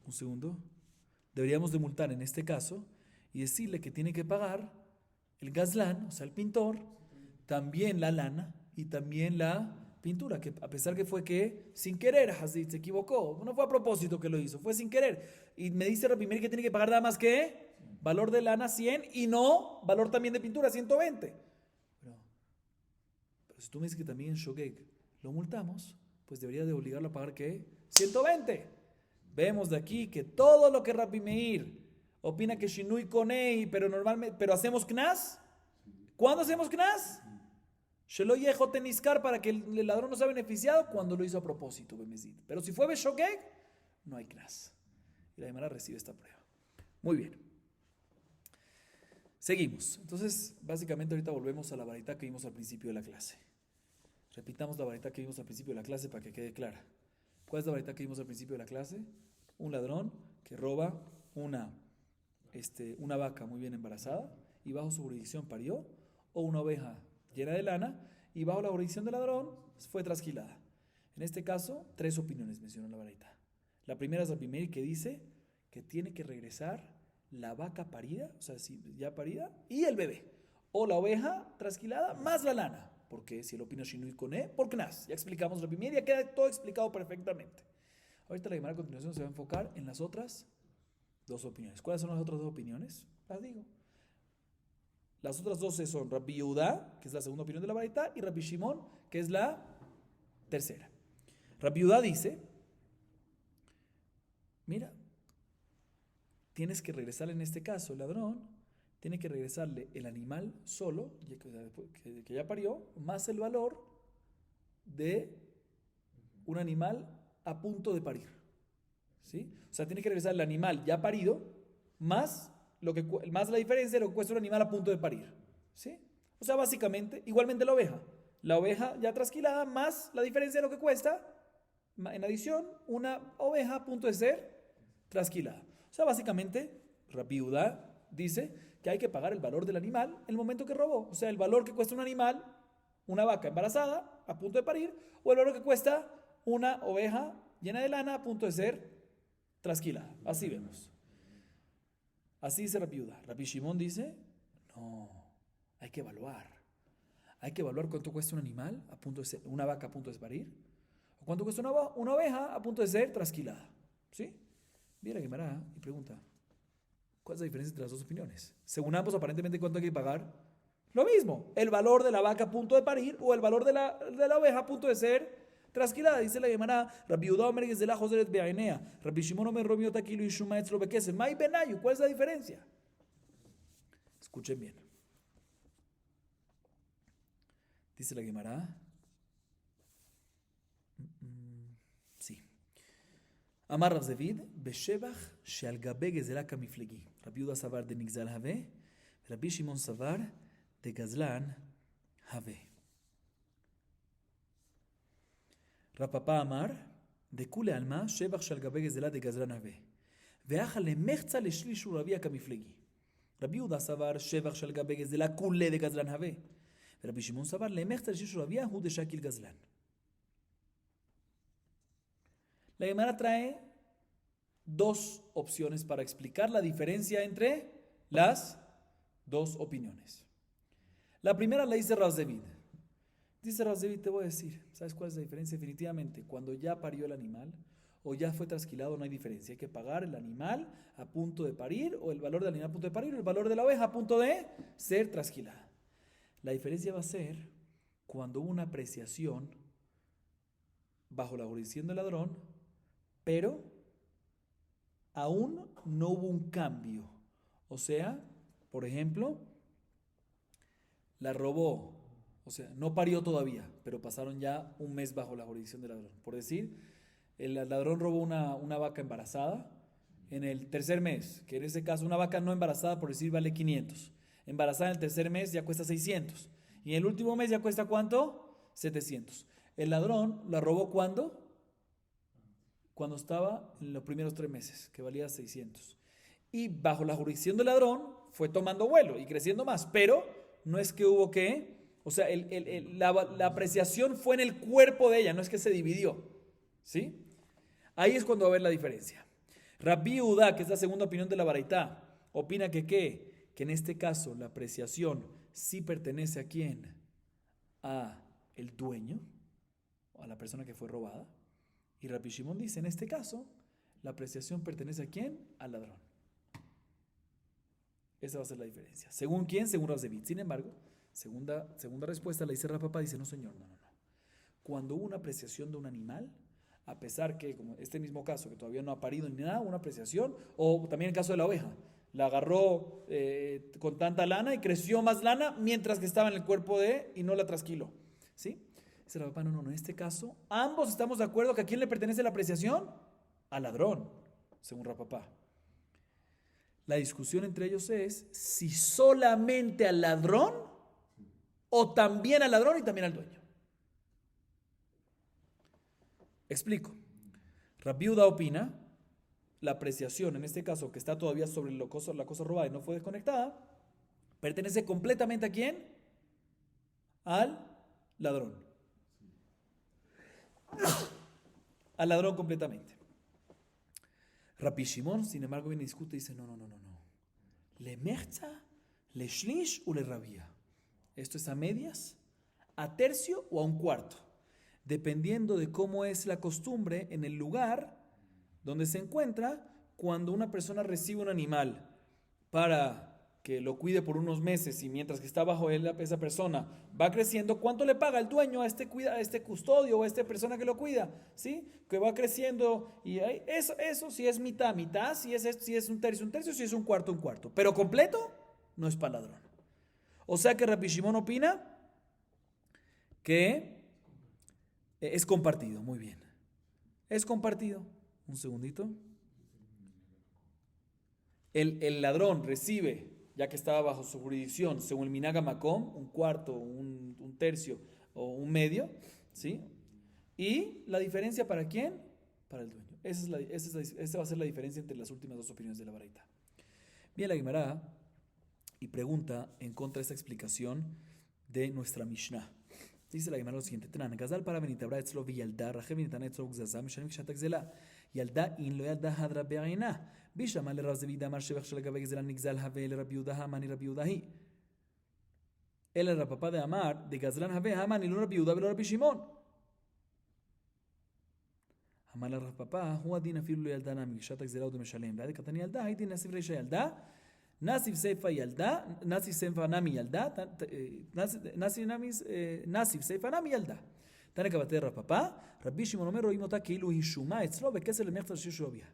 Un segundo. Deberíamos de multar en este caso y decirle que tiene que pagar el gazlán, o sea, el pintor, también la lana y también la pintura, que a pesar que fue que sin querer, Hazid se equivocó, no fue a propósito que lo hizo, fue sin querer. Y me dice Rabbi Meir que tiene que pagar nada más que valor de lana 100 y no valor también de pintura 120. Pero si tú me dices que también en Shogeg lo multamos, pues debería de obligarlo a pagar ¿qué? 120. Vemos de aquí que todo lo que Rabbi Meir opina que Shinui Konei, pero hacemos Knas. ¿Cuándo hacemos Knas? Shelo yejo teniskar, para que el ladrón no sea beneficiado cuando lo hizo a propósito, Bemezid. Pero si fue Beshogeg, no hay Knas. Y la Gemara recibe esta prueba. Muy bien. Seguimos. Entonces, básicamente ahorita volvemos a la varita que vimos al principio de la clase. Repitamos la varita que vimos al principio de la clase para que quede clara. ¿Cuál es la varita que vimos al principio de la clase? Un ladrón que roba una vaca muy bien embarazada y bajo su jurisdicción parió, o una oveja llena de lana y bajo la jurisdicción del ladrón fue trasquilada. En este caso, 3 opiniones menciona la varita. La primera es la primera, que dice que tiene que regresar la vaca parida, o sea, ya parida, y el bebé, o la oveja trasquilada más la lana. Porque si él opina Shinui Koné, por Knas. Ya explicamos la primera, ya queda todo explicado perfectamente. Ahorita la Gemara a continuación se va a enfocar en las otras 2 opiniones. ¿Cuáles son las otras 2 opiniones? Las digo. Las otras 12 son Rabbi Yehuda, que es la segunda opinión de la Baraita, y Rabbi Shimon, que es la tercera. Rabbi Yehuda dice, mira, tienes que regresarle en este caso, el ladrón, tiene que regresarle el animal solo, que ya parió, más el valor de un animal a punto de parir. ¿Sí? O sea, tiene que regresar el animal ya parido, más la diferencia de lo que cuesta un animal a punto de parir. ¿Sí? O sea, básicamente, igualmente la oveja ya trasquilada, más la diferencia de lo que cuesta, en adición, una oveja a punto de ser trasquilada. O sea, básicamente, Rabbi Yehuda dice que hay que pagar el valor del animal en el momento que robó. O sea, el valor que cuesta un animal, una vaca embarazada a punto de parir, o el valor que cuesta una oveja llena de lana a punto de ser trasquilada. Así vemos. Así dice Rabbi Yehuda. Rabbi Shimon dice, no, hay que evaluar. Hay que evaluar cuánto cuesta un animal a punto de ser, una vaca a punto de parir, o cuánto cuesta una oveja a punto de ser trasquilada. ¿Sí? Viene la Gemara y pregunta, ¿cuál es la diferencia entre las 2 opiniones? Según ambos, aparentemente, ¿cuánto hay que pagar? Lo mismo, el valor de la vaca a punto de parir o el valor de la oveja a punto de ser trasquilada. Dice la Gemara, Rabbi Yehuda omer gezela jozeret be'ainea, Rabbi Shimon omer romiot akilu y shuma etzlo bekesef. Mai benayu, ¿cuál es la diferencia? Escuchen bien. Dice la Gemara, sí. Amar Rav David, Beshevach she'al gabe gezela kamiflegi. Rabbi Yehuda savar de nigzal have, Rabbi Shimon savar de gazlan have. Rav Papa Amar, de kule alma, Shevach she'al gabe gezela de gazlan have. Ve'acha lemechza leshlishu Rabbi kamiflegi. Rabbi Yehuda savar Shevach she'al gabe gezela kule de gazlan have. Rabbi Shimon savar lemechza leshlishu Rabbi hu de shakil gazlan. La Gemara trae 2 opciones para explicar la diferencia entre las 2 opiniones. La primera la dice Rav David. Dice Rav David, te voy a decir, ¿sabes cuál es la diferencia? Definitivamente, cuando ya parió el animal o ya fue trasquilado no hay diferencia. Hay que pagar el animal a punto de parir, o el valor del animal a punto de parir, o el valor de la oveja a punto de ser trasquilada. La diferencia va a ser cuando hubo una apreciación bajo la jurisdicción del ladrón, pero aún no hubo un cambio. O sea, por ejemplo, la robó, o sea, no parió todavía, pero pasaron ya un mes bajo la jurisdicción del ladrón. Por decir, el ladrón robó una vaca embarazada en el tercer mes, que en ese caso una vaca no embarazada, por decir, vale 500. Embarazada en el tercer mes ya cuesta 600. Y en el último mes ya cuesta ¿cuánto? 700. El ladrón la robó ¿cuándo? Cuando estaba en los primeros 3 meses, que valía 600. y bajo la jurisdicción del ladrón fue tomando vuelo y creciendo más, pero no es que hubo que, o sea, la apreciación fue en el cuerpo de ella, no es que se dividió, ¿sí? Ahí es cuando va a haber la diferencia. Rabbi Yehuda, que es la segunda opinión de la Baraitá, opina que ¿qué? Que en este caso la apreciación sí pertenece a quién, a el dueño, o a la persona que fue robada. Y Rabbi Shimon dice, en este caso, la apreciación pertenece a quién, al ladrón. Esa va a ser la diferencia. ¿Según quién? Según Rav Zevit. Sin embargo, segunda respuesta la dice Rav Papa, dice, no señor, no. Cuando hubo una apreciación de un animal, a pesar que, como este mismo caso, que todavía no ha parido ni nada, una apreciación, o también el caso de la oveja, la agarró con tanta lana y creció más lana mientras que estaba en el cuerpo de y no la trasquiló. ¿Sí? Dice Rav Papa, no, en este caso, ambos estamos de acuerdo que a quién le pertenece la apreciación, al ladrón, según Rav Papa. La discusión entre ellos es si solamente al ladrón o también al ladrón y también al dueño. Explico. Rabbi Yehuda opina, la apreciación, en este caso, que está todavía sobre la cosa robada y no fue desconectada, pertenece completamente ¿a quién? Al ladrón. Al ladrón completamente. Rabbi Shimon, sin embargo, viene y discute y dice, no. ¿Le merza, le shlish o le rabia? ¿Esto es a medias, a tercio o a un cuarto? Dependiendo de cómo es la costumbre en el lugar donde se encuentra cuando una persona recibe un animal para que lo cuide por unos meses y mientras que está bajo él, esa persona va creciendo, ¿cuánto le paga el dueño a este custodio o a esta persona que lo cuida? ¿Sí? Que va creciendo y eso si es mitad, si es un tercio, si es un cuarto. Pero completo no es para ladrón. O sea que Rabbi Shimon opina que es compartido, muy bien. Es compartido. Un segundito. El ladrón recibe, ya que estaba bajo su jurisdicción, según el Minaga Makom, un cuarto, un tercio o un medio, ¿sí? Y la diferencia ¿para quién? Para el dueño. Esa va a ser la diferencia entre las últimas dos opiniones de la Baraita. Viene la Gemara y pregunta en contra de esta explicación de nuestra Mishnah. Dice la Gemara lo siguiente: Tenan, Gazal para benitabra etzlo viyalda, raje benitana etzlo gzazam, mishanim kshatak zela, yalda in lo yalda hadra be'ina, bishama le Rav Zevit amar shevach shel gavek zela nigzal have le Rabbi Yehuda hamani Rabbi Yehuda hi. El Rav Papa de Amar de Gazlan have hamani lo Rabbi Yehuda velo Rabbi Shimon. Amar le Rav Papa hu adin afilu lo yalda nami kshatak zela udo meshalem, ve'ad katani yalda hay din nasif reisha yalda. Nasif Seifa Yalda, Nasif Seifa Nami Yalda, Nasif Seifa Nami Yalda. Tane Kabater Rapapá, Rabbi Shimon Omer Roim Ota Keilu Hishuma Etzlo Bekesel Lemechta Shishu Obia.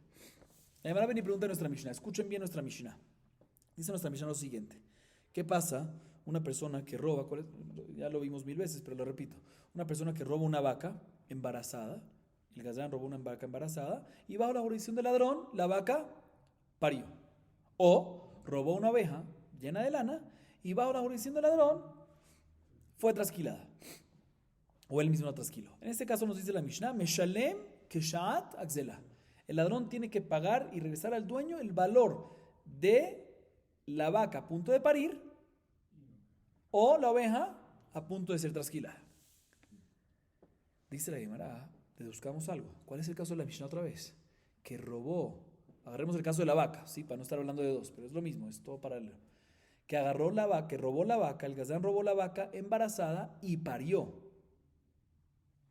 La Gemara viene y pregunta a nuestra Mishnah. Escuchen bien nuestra Mishnah. Dice nuestra Mishnah lo siguiente: ¿qué pasa? Una persona que roba, ya lo vimos 1000 veces, pero lo repito. Una persona que roba una vaca embarazada, el gazán robó una vaca embarazada, y bajo la jurisdicción del ladrón, la vaca parió. O robó una oveja llena de lana y bajo la jurisdicción del ladrón fue trasquilada. O él mismo la trasquiló. En este caso nos dice la Mishnah, Meshalem Keshaat Akzela. El ladrón tiene que pagar y regresar al dueño el valor de la vaca a punto de parir o la oveja a punto de ser trasquilada. Dice la Gemara, deduzcamos algo. ¿Cuál es el caso de la Mishnah otra vez? Que robó. Agarremos el caso de la vaca, ¿sí? Para no estar hablando de dos, pero es lo mismo, es todo paralelo. Que agarró la vaca, que robó la vaca, el gazán robó la vaca embarazada y parió.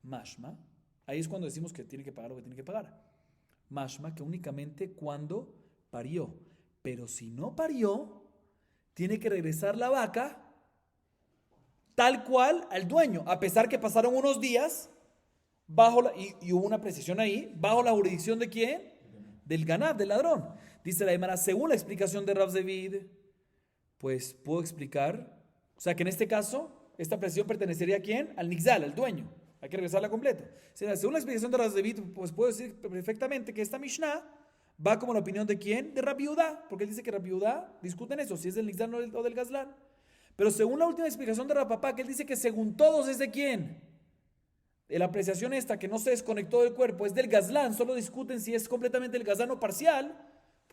Mashma, ahí es cuando decimos que tiene que pagar lo que tiene que pagar. Mashma, que únicamente cuando parió. Pero si no parió, tiene que regresar la vaca tal cual al dueño, a pesar que pasaron unos días y hubo una precisión ahí, bajo la jurisdicción de ¿quién? Del ganab, del ladrón. Dice la Gemara, según la explicación de Rav Zevit, pues puedo explicar, o sea que en este caso, esta presión pertenecería a quién? Al nixal, al dueño. Hay que regresarla completa. Según la explicación de Rav Zevit, pues puedo decir perfectamente que esta Mishnah va como la opinión de quién? De Rabbi Yehuda, porque él dice que Rabbi Yehuda discuten eso, si es del nixal o del gazlán. Pero según la última explicación de Rav Papa, que él dice que según todos es de quién. La apreciación esta que no se desconectó del cuerpo es del gazlán, solo discuten si es completamente el gazlán o parcial,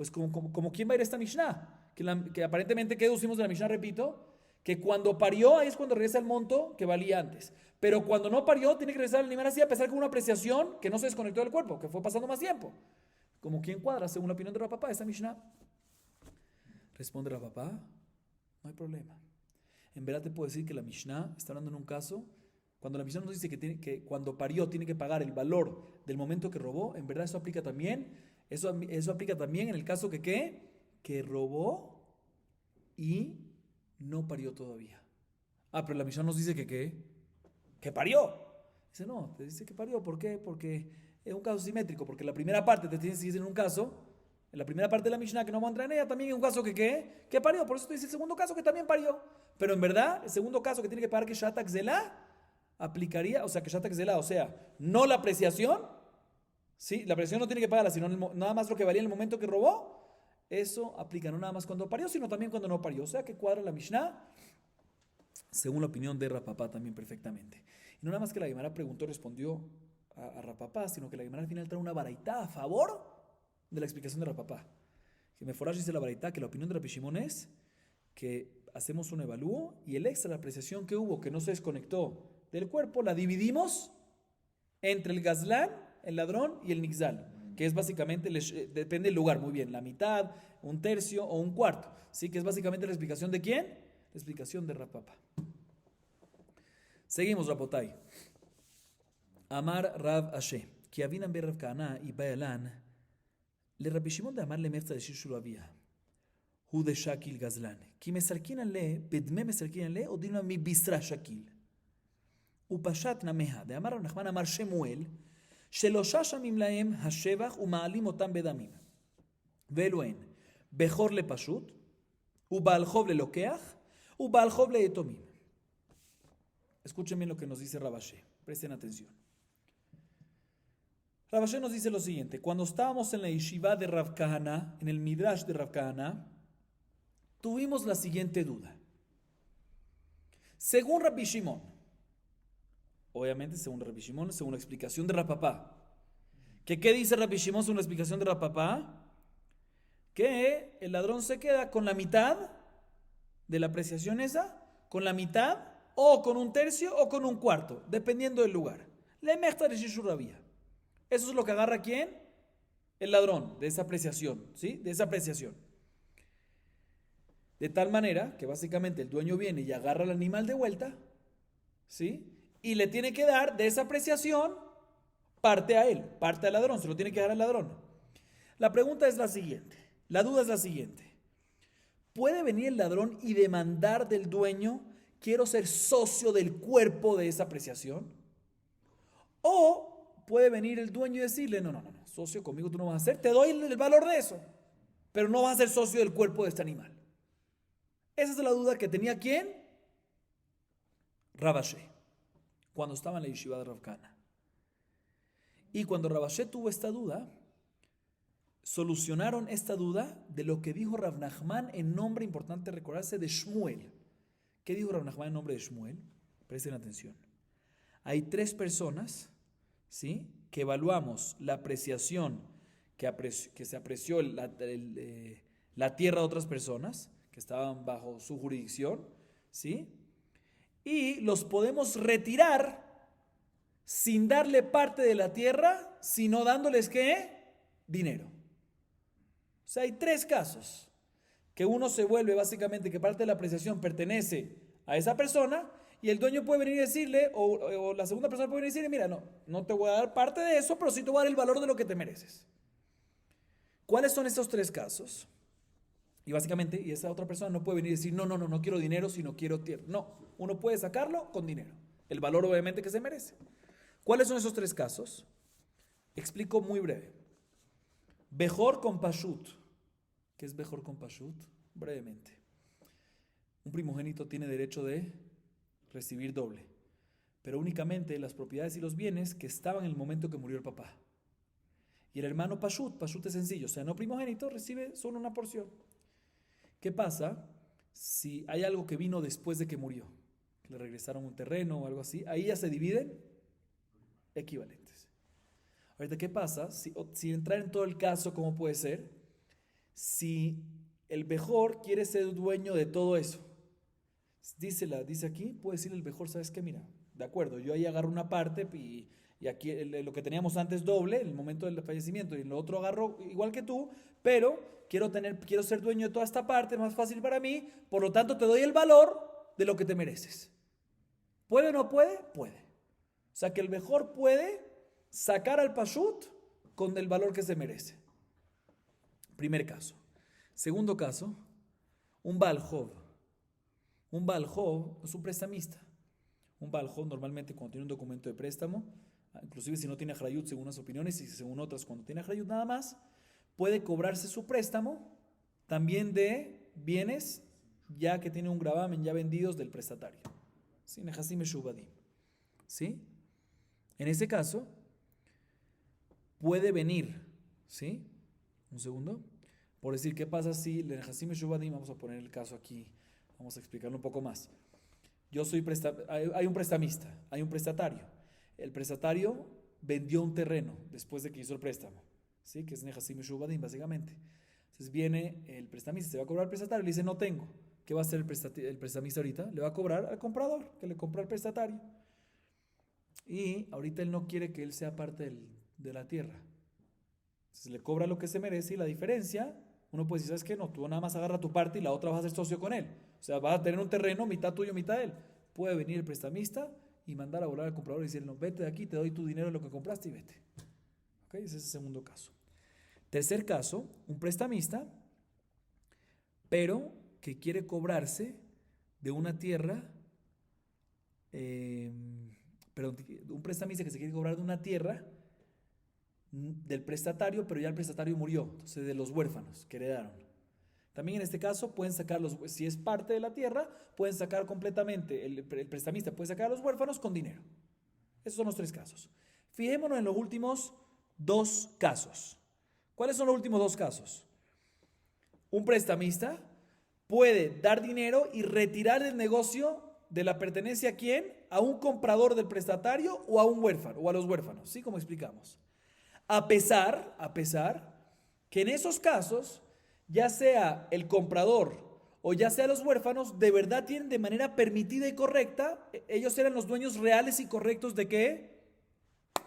Pues como ¿quién va a ir a esta Mishnah? Que aparentemente, ¿qué deducimos de la Mishnah? Repito, que cuando parió, ahí es cuando regresa el monto que valía antes. Pero cuando no parió, tiene que regresar el animal así, a pesar de una apreciación que no se desconectó del cuerpo, que fue pasando más tiempo. Como ¿quién cuadra, según la opinión de Rapapá, esta Mishnah? Responde Rapapá, no hay problema. En verdad te puedo decir que la Mishnah está hablando en un caso, cuando la Mishnah nos dice que cuando parió tiene que pagar el valor del momento que robó, en verdad eso aplica también, eso aplica también en el caso que ¿qué? Que robó y no parió todavía. Ah, pero la Mishnah nos dice que ¿qué? Que parió. Dice, no, te dice que parió. ¿Por qué? Porque es un caso simétrico, porque la primera parte te tienes que decir en un caso, en la primera parte de la Mishnah que no vamos a entrar en ella, también es un caso que ¿qué? Que parió. Por eso te dice el segundo caso que también parió. Pero en verdad, el segundo caso que tiene que pagar que Shatak Zelá aplicaría, o sea, que Shatak Zelá, o sea, no la apreciación, ¿sí? La apreciación no tiene que pagarla, sino nada más lo que valía en el momento que robó. Eso aplica no nada más cuando parió, sino también cuando no parió. O sea, que cuadra la Mishnah según la opinión de Rapapá también perfectamente. Y no nada más que la Guimara preguntó y respondió a Rapapá, sino que la Guimara al final trae una baraitá a favor de la explicación de Rapapá. Que Meforash dice la baraitá que la opinión de Rabbi Shimon es que hacemos un evalúo y el extra, la apreciación que hubo, que no se desconectó del cuerpo, la dividimos entre el gazlán, el ladrón y el nixal, que es básicamente, depende del lugar, muy bien, la mitad, un tercio o un cuarto. ¿Sí? Que es básicamente la explicación de ¿quién? La explicación de Rapapá. Seguimos, Rabotai. Amar Rav Ashe, que avinan ver Rav Kana y Bayalan, le Rabbi Shimon de Amar le mefta de Shishulu Avia, hu de Shakil Gazlan, que me sarquinan le, bedme me sarquinan le, o dina mi bisra Shakil. Upashat nameha, de Amar Rav Nachman Amar Shemuel, שלושה שמים להם השבח ומעלים אותם בדמים. ואלו הן, בכור לפשוט, ובעל חוב ללוקח, ובעל חוב ליתומים. Escuchen bien lo que nos dice Rabashe, presten atención. Rabashe nos dice lo siguiente, cuando estábamos en la yeshiva de Rav Kahana, en el Midrash de Rav Kahana, tuvimos la siguiente duda. Según Rabbi Shimon, obviamente según Rabbi Shimon, según la explicación de Rapapá, ¿qué dice Rabbi Shimon según la explicación de Rapapá? Que el ladrón se queda con la mitad de la apreciación esa, con la mitad, o con un tercio o con un cuarto, dependiendo del lugar. Le mechta de Shishurabía. Eso es lo que agarra ¿quién? El ladrón, de esa apreciación, ¿sí? De esa apreciación. De tal manera que básicamente el dueño viene y agarra al animal de vuelta, ¿sí? Y le tiene que dar de esa apreciación parte a él, parte al ladrón, se lo tiene que dar al ladrón. La pregunta es la siguiente, la duda es la siguiente. ¿Puede venir el ladrón y demandar del dueño, quiero ser socio del cuerpo de esa apreciación? ¿O puede venir el dueño y decirle, no, socio conmigo tú no vas a ser, te doy el valor de eso, pero no vas a ser socio del cuerpo de este animal? Esa es la duda que tenía ¿quién? Rabashe, cuando estaba en la yeshiva de Rav Kana. Y cuando Rabashe tuvo esta duda, solucionaron esta duda de lo que dijo Rav Nachman en nombre, importante recordarse, de Shmuel. ¿Qué dijo Rav Nachman en nombre de Shmuel? Presten atención. Hay 3 personas, ¿sí?, que evaluamos la apreciación que se apreció la tierra de otras personas que estaban bajo su jurisdicción, ¿sí? Y los podemos retirar sin darle parte de la tierra, sino dándoles ¿qué? Dinero. O sea, hay 3 casos. Que uno se vuelve básicamente que parte de la apreciación pertenece a esa persona y el dueño puede venir y decirle, o la segunda persona puede venir y decirle, mira, no te voy a dar parte de eso, pero sí te voy a dar el valor de lo que te mereces. ¿Cuáles son estos 3 casos? Y básicamente, y esa otra persona no puede venir y decir, no quiero dinero, sino quiero tierra. No, uno puede sacarlo con dinero. El valor obviamente que se merece. ¿Cuáles son esos 3 casos? Explico muy breve. Bejor con Pashut. ¿Qué es Bejor con Pashut? Brevemente. Un primogénito tiene derecho de recibir doble, pero únicamente las propiedades y los bienes que estaban en el momento que murió el papá. Y el hermano Pashut es sencillo, o sea, no primogénito, recibe solo una porción. ¿Qué pasa si hay algo que vino después de que murió? Que le regresaron un terreno o algo así, ahí ya se dividen equivalentes. Ahorita, ¿qué pasa? Si entrar en todo el caso, ¿cómo puede ser? Si el Bejor quiere ser dueño de todo eso, dice aquí, puede decirle el Bejor, ¿sabes qué? Mira, de acuerdo, yo ahí agarro una parte y aquí lo que teníamos antes doble, en el momento del fallecimiento, y lo otro agarro igual que tú, pero quiero ser dueño de toda esta parte, es más fácil para mí, por lo tanto te doy el valor de lo que te mereces. ¿Puede o no puede? Puede. O sea que el Bejor puede sacar al Pashut con el valor que se merece. Primer caso. Segundo caso, un Baal Hov. Un Baal Hov es un prestamista. Un Baal Hov normalmente cuando tiene un documento de préstamo, inclusive si no tiene Achrayut según unas opiniones y según otras cuando tiene Achrayut nada más, puede cobrarse su préstamo también de bienes ya que tiene un gravamen ya vendidos del prestatario. ¿Sí? Nehasim Meshubadim. ¿Sí? En ese caso, puede venir, ¿sí? Un segundo. Por decir, ¿qué pasa si le Nehasim Meshubadim? Vamos a poner el caso aquí, vamos a explicarlo un poco más. Hay un prestamista, hay un prestatario. El prestatario vendió un terreno después de que hizo el préstamo, ¿sí? Que es Nehasim Meshubadim, básicamente. Entonces viene el prestamista, se va a cobrar al prestatario, le dice, no tengo. ¿Qué va a hacer el prestamista ahorita? Le va a cobrar al comprador, que le compra al prestatario. Y ahorita él no quiere que él sea parte de la tierra. Entonces le cobra lo que se merece y la diferencia, uno puede decir, ¿sabes qué? No, tú nada más agarra tu parte y la otra vas a ser socio con él. O sea, vas a tener un terreno, mitad tuyo, mitad él. Puede venir el prestamista y mandar a volar al comprador y decirle, no, vete de aquí, te doy tu dinero de lo que compraste y vete. ¿Ok? Ese es el segundo caso. Tercer caso, un prestamista, pero que quiere cobrarse de una tierra, un prestamista que se quiere cobrar de una tierra del prestatario, pero ya el prestatario murió, entonces de los huérfanos que heredaron. También en este caso pueden sacar si es parte de la tierra, pueden sacar completamente, el prestamista puede sacar a los huérfanos con dinero. Esos son los tres casos. Fijémonos en los últimos dos casos. ¿Cuáles son los últimos dos casos? Un prestamista puede dar dinero y retirar el negocio de la pertenencia a quién, a un comprador del prestatario o a un huérfano, o a los huérfanos, ¿sí? Como explicamos. A pesar que en esos casos, ya sea el comprador o ya sea los huérfanos, de verdad tienen de manera permitida y correcta, ellos eran los dueños reales y correctos ¿de qué?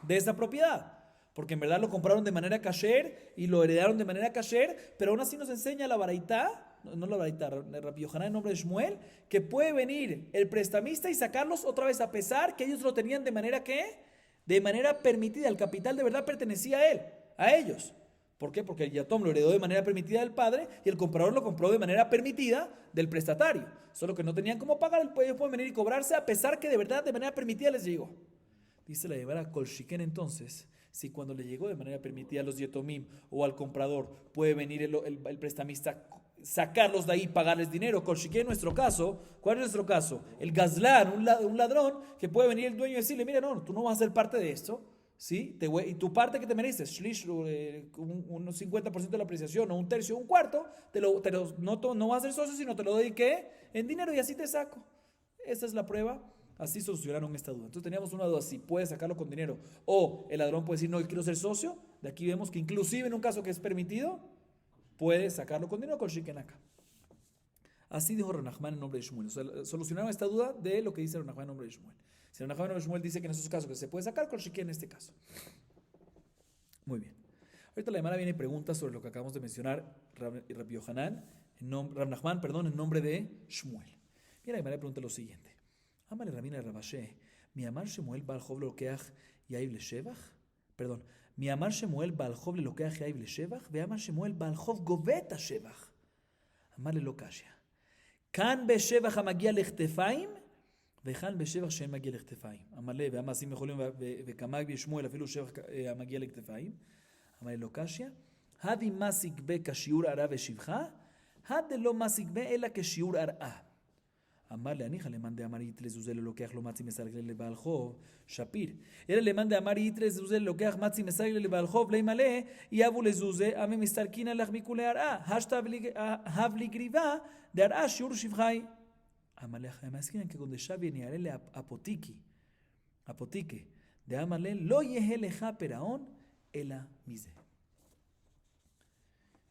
De esa propiedad. Porque en verdad lo compraron de manera kasher y lo heredaron de manera kasher, pero aún así nos enseña la baraitá, no la baraitá, Rabbi Yohanan en nombre de Shmuel, que puede venir el prestamista y sacarlos otra vez a pesar que ellos lo tenían de manera ¿qué? De manera permitida, el capital de verdad pertenecía a él, a ellos. ¿Por qué? Porque el yatom lo heredó de manera permitida del padre y el comprador lo compró de manera permitida del prestatario. Solo que no tenían cómo pagar, ellos pueden venir y cobrarse a pesar que de verdad de manera permitida les llegó. Dice la Gemara Kolshiken entonces, si cuando le llegó de manera permitida a los yetomim o al comprador puede venir el prestamista sacarlos de ahí y pagarles dinero. Kolshiken en nuestro caso, ¿cuál es nuestro caso? El gazlán, un ladrón que puede venir el dueño y decirle, mira, no, tú no vas a ser parte de esto, ¿sí? Y tu parte que te mereces, shlish, un 50% de la apreciación o un tercio, un cuarto, no vas a ser socio, sino te lo doy ¿qué? En dinero y así te saco. Esa es la prueba. Así solucionaron esta duda. Entonces teníamos una duda, si puede sacarlo con dinero o el ladrón puede decir, no, yo quiero ser socio. De aquí vemos que inclusive en un caso que es permitido, puede sacarlo con dinero con shikenaka. Así dijo Ranachman en nombre de Shmuel. O sea, solucionaron esta duda de lo que dice Ranachman en nombre de Shmuel. Si Ranachman en nombre de Shmuel dice que en esos casos que se puede sacar con shiken en este caso. Muy bien. Ahorita la Gemara viene y pregunta sobre lo que acabamos de mencionar, Rabbi Yohanan, Ranachman, en nombre de Shmuel. Mira, la Gemara pregunta lo siguiente. Amale Rabina Rabashe, mi amar Shemuel Balhov lokeach Yaib Leshevach? Perdón, mi amar Shemuel Balhov lokeach Yaib Leshevach, ve amar Shemuel Balhov goveta Shevach. Amale lokashia. Kan beshevach amagia lechtefaim, וכאן בשבח שאין מגיע לכתפיים. המלא והמעשים יכולים וכמה בשמואל אפילו שבח המגיע לכתפיים. המלא לא קשיא. הדי מסיק בה כשיעור ערה ושבחה, הדי לא מסיק בה אלא כשיעור עראה. אמר להניחה למאן דאמר יתלה זוזה ללוקח לו מצי מסרגלי לבעל חוב, שפיר. אלא למאן דאמר יתלה זוזה ללוקח מצי מסרגלי לבעל חוב, לי מלא, יבו לזוזה, אמי מסתרקין לך מכולי עראה. השתה הבלי גריבה, דעראה שיעור שבחי. Amalej, además quieren que cuando ya viene a leerle apotique, de Amalej, lo yeheleja peraón ela mise.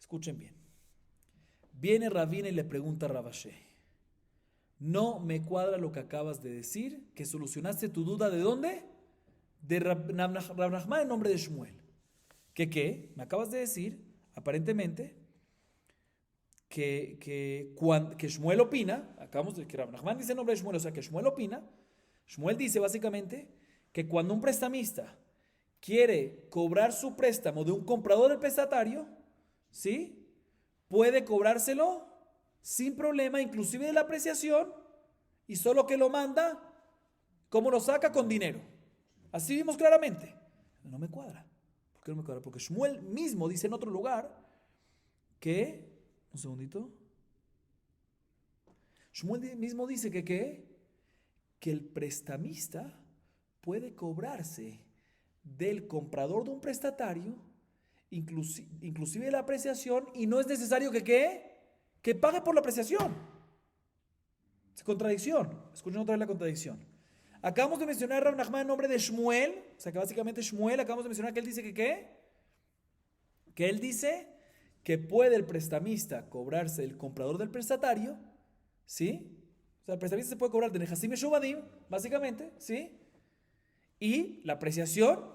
Escuchen bien. Viene Ravina y le pregunta a Rabashé, no me cuadra lo que acabas de decir, que solucionaste tu duda ¿de dónde? De Rab Nachman en nombre de Shmuel. ¿Que qué? Me acabas de decir, aparentemente, que Shmuel opina, acabamos de que Rab Nachman dice el nombre de Shmuel, o sea que Shmuel opina, Shmuel dice básicamente que cuando un prestamista quiere cobrar su préstamo de un comprador del prestatario, ¿sí? Puede cobrárselo sin problema, inclusive de la apreciación, y solo que lo manda, ¿cómo lo saca? Con dinero. Así vimos claramente. No me cuadra. ¿Por qué no me cuadra? Porque Shmuel mismo dice en otro lugar que, un segundito, Shmuel mismo dice que el prestamista puede cobrarse del comprador de un prestatario, inclusive la apreciación, y no es necesario que pague por la apreciación. Es contradicción. Escuchen otra vez la contradicción. Acabamos de mencionar a Rab Nachman en nombre de Shmuel, o sea que básicamente Shmuel, acabamos de mencionar que él dice que él dice que puede el prestamista cobrarse el comprador del prestatario, ¿sí? O sea, el prestamista se puede cobrar de Nehasim Meshuvadim, básicamente, ¿sí? Y la apreciación,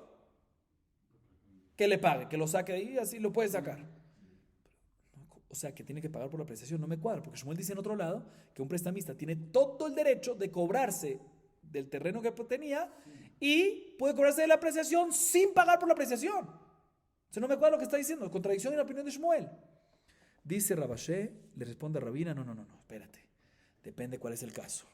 que le pague, que lo saque de ahí, así lo puede sacar. O sea, que tiene que pagar por la apreciación, no me cuadra, porque Shmuel dice en otro lado que un prestamista tiene todo el derecho de cobrarse del terreno que tenía y puede cobrarse de la apreciación sin pagar por la apreciación. O sea, no me cuadra lo que está diciendo, contradicción en la opinión de Shmuel. Dice Rabashé, le responde a Rabina, no, espérate, depende cuál es el caso.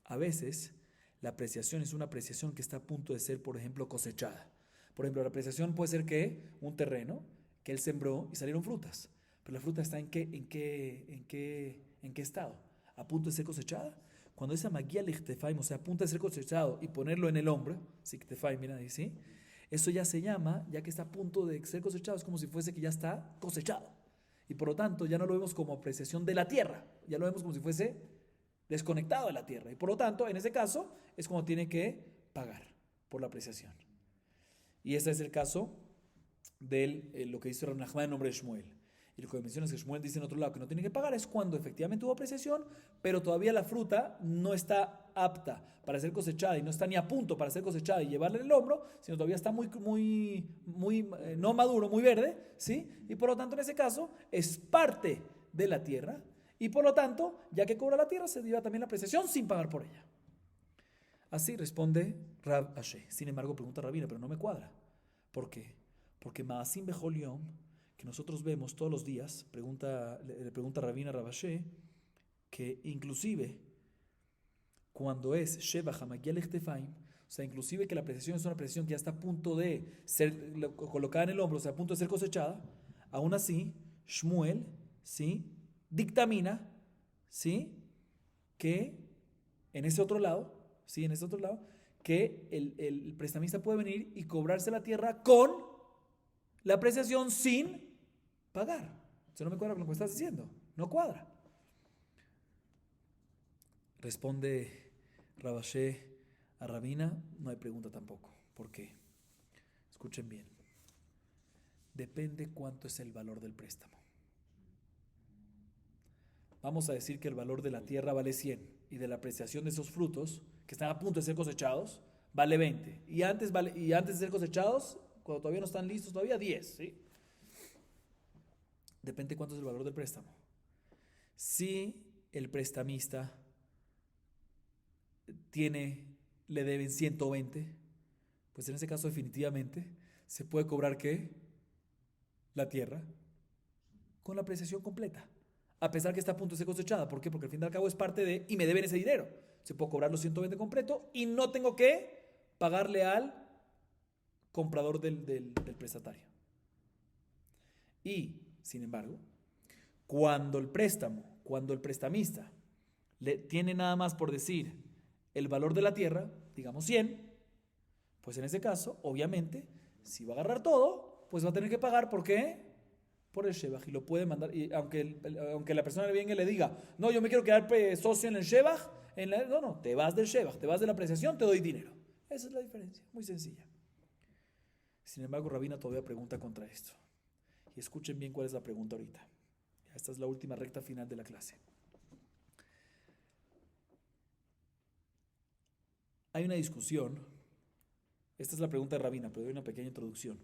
A veces la apreciación es una apreciación que está a punto de ser, por ejemplo, cosechada. Por ejemplo, la apreciación puede ser que un terreno que él sembró y salieron frutas. Pero la fruta está en qué estado? A punto de ser cosechada. Cuando esa magia lichtefaim, o sea, a punto de ser cosechado y ponerlo en el hombro, lichtefaim, mira ahí, ¿sí? Eso ya se llama, ya que está a punto de ser cosechado, es como si fuese que ya está cosechado. Y por lo tanto, ya no lo vemos como apreciación de la tierra, ya lo vemos como si fuese desconectado de la tierra. Y por lo tanto, en ese caso, es como tiene que pagar por la apreciación. Y ese es el caso de lo que dice Rab Nachman en nombre de Shmuel. Y lo que menciona es que Shmuel dice en otro lado que no tiene que pagar es cuando efectivamente hubo apreciación, pero todavía la fruta no está apta para ser cosechada y no está ni a punto para ser cosechada y llevarla en el hombro, sino todavía está muy no maduro, muy verde, ¿sí? Y por lo tanto en ese caso es parte de la tierra y por lo tanto, ya que cobra la tierra, se lleva también la apreciación sin pagar por ella. Así responde Rab Ashe. Sin embargo, pregunta Rabina, pero no me cuadra. ¿Por qué? Porque Maasim Bechol Yom, que nosotros vemos todos los días, le pregunta Rabina Rabashé, que inclusive cuando es Sheba Hamagia Lechtefaim, o sea, inclusive que la apreciación es una apreciación que ya está a punto de ser colocada en el hombro, o sea, a punto de ser cosechada, aún así, Shmuel, ¿sí? Dictamina, ¿sí? Que en ese otro lado, ¿sí? En ese otro lado, que el prestamista puede venir y cobrarse la tierra con la apreciación sin pagar. Eso no me cuadra con lo que estás diciendo. No cuadra. Responde Rabashé a Rabina, no hay pregunta tampoco. ¿Por qué? Escuchen bien. Depende cuánto es el valor del préstamo. Vamos a decir que el valor de la tierra vale 100 y de la apreciación de esos frutos que están a punto de ser cosechados vale 20. Y antes de ser cosechados, cuando todavía no están listos, todavía 10, ¿sí? Depende cuánto es el valor del préstamo. Si el prestamista le deben 120, pues en ese caso definitivamente se puede cobrar ¿qué? La tierra con la apreciación completa, a pesar que está a punto de ser cosechada. ¿Por qué? Porque al fin y al cabo es parte de, y me deben ese dinero. Se puede cobrar los 120 completo y no tengo que pagarle al comprador del prestatario. Y, sin embargo, cuando el prestamista le tiene nada más por decir el valor de la tierra, digamos 100, pues en ese caso, obviamente, si va a agarrar todo, pues va a tener que pagar, ¿por qué? Por el Shebach, y lo puede mandar, y aunque la persona venga y le diga, no, yo me quiero quedar socio en el Shebach, no, te vas del Shebach, te vas de la apreciación, te doy dinero. Esa es la diferencia, muy sencilla. Sin embargo, Rabina todavía pregunta contra esto. Y escuchen bien cuál es la pregunta ahorita. Esta es la última recta final de la clase. Hay una discusión. Esta es la pregunta de Rabina, pero doy una pequeña introducción.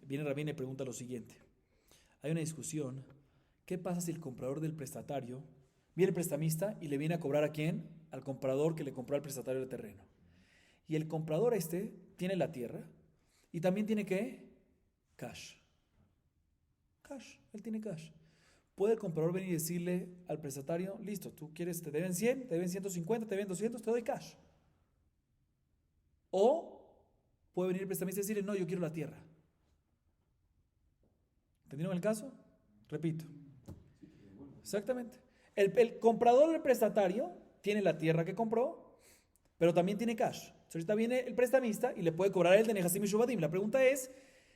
Viene Rabina y pregunta lo siguiente. Hay una discusión. ¿Qué pasa si el comprador del prestatario viene el prestamista y le viene a cobrar a quién? Al comprador que le compró al prestatario el terreno. Y el comprador tiene la tierra y también tiene ¿qué? Cash. Cash, él tiene cash. Puede el comprador venir y decirle al prestatario, listo, tú quieres, te deben 100, te deben 150, te deben 200, te doy cash. O puede venir el prestamista y decirle, no, yo quiero la tierra. ¿Entendieron el caso? Repito. Exactamente. El comprador del prestatario tiene la tierra que compró, pero también tiene cash. Entonces ahorita viene el prestamista y le puede cobrar el de Nehasim y Shubadim. La pregunta es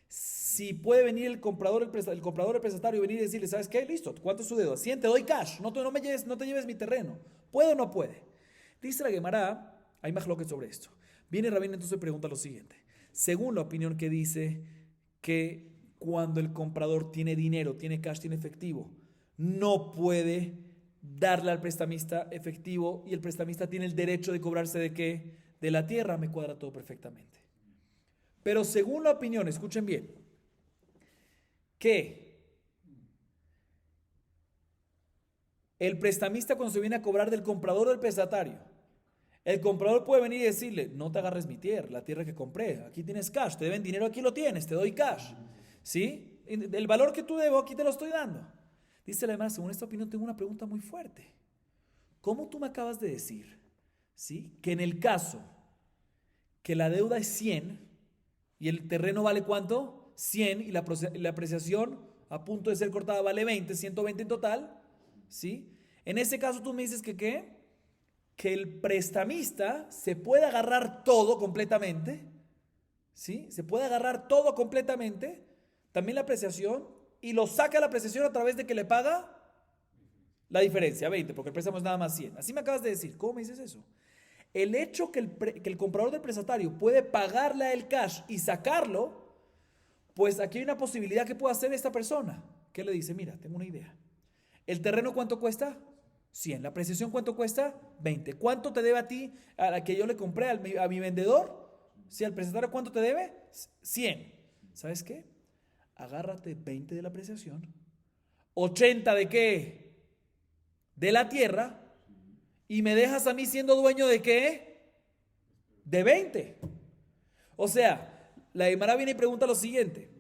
si puede venir el comprador del prestatario y venir y decirle, ¿sabes qué? Listo, ¿cuánto es su deuda? 100, te doy cash, no te lleves mi terreno. ¿Puede o no puede? Dice la Gemara, hay más loques sobre esto. Viene Rabín entonces y pregunta lo siguiente. Según la opinión que dice que cuando el comprador tiene dinero, tiene cash, tiene efectivo, no puede darle al prestamista efectivo y el prestamista tiene el derecho de cobrarse ¿de qué? De la tierra, me cuadra todo perfectamente. Pero según la opinión, escuchen bien, que el prestamista cuando se viene a cobrar del comprador del prestatario, el comprador puede venir y decirle, no te agarres mi tierra, la tierra que compré, aquí tienes cash, te deben dinero, aquí lo tienes, te doy cash, ¿sí? El valor que tú debo, aquí te lo estoy dando. Dice la demás, según esta opinión tengo una pregunta muy fuerte. ¿Cómo tú me acabas de decir, ¿sí? Que en el caso que la deuda es 100 y el terreno vale ¿cuánto? 100 y la apreciación a punto de ser cortada vale 20, 120 en total, ¿sí? En ese caso tú me dices que ¿qué? Que el prestamista se puede agarrar todo completamente, ¿sí? Se puede agarrar todo completamente, también la apreciación, y lo saca la apreciación a través de que le paga la diferencia, 20, porque el préstamo es nada más 100. Así me acabas de decir. ¿Cómo me dices eso? El hecho que el comprador del prestatario puede pagarle a él cash y sacarlo, pues aquí hay una posibilidad que pueda hacer esta persona. ¿Qué le dice? Mira, tengo una idea. ¿El terreno cuánto cuesta? 100. ¿La apreciación cuánto cuesta? 20. ¿Cuánto te debe a ti, a la que yo le compré a mi vendedor? Si al prestatario ¿cuánto te debe? 100. ¿Sabes qué? Agárrate 20 de la apreciación. 80 de qué? De la tierra. Y me dejas a mí siendo dueño de qué? De 20. O sea, la Gemara viene y pregunta lo siguiente.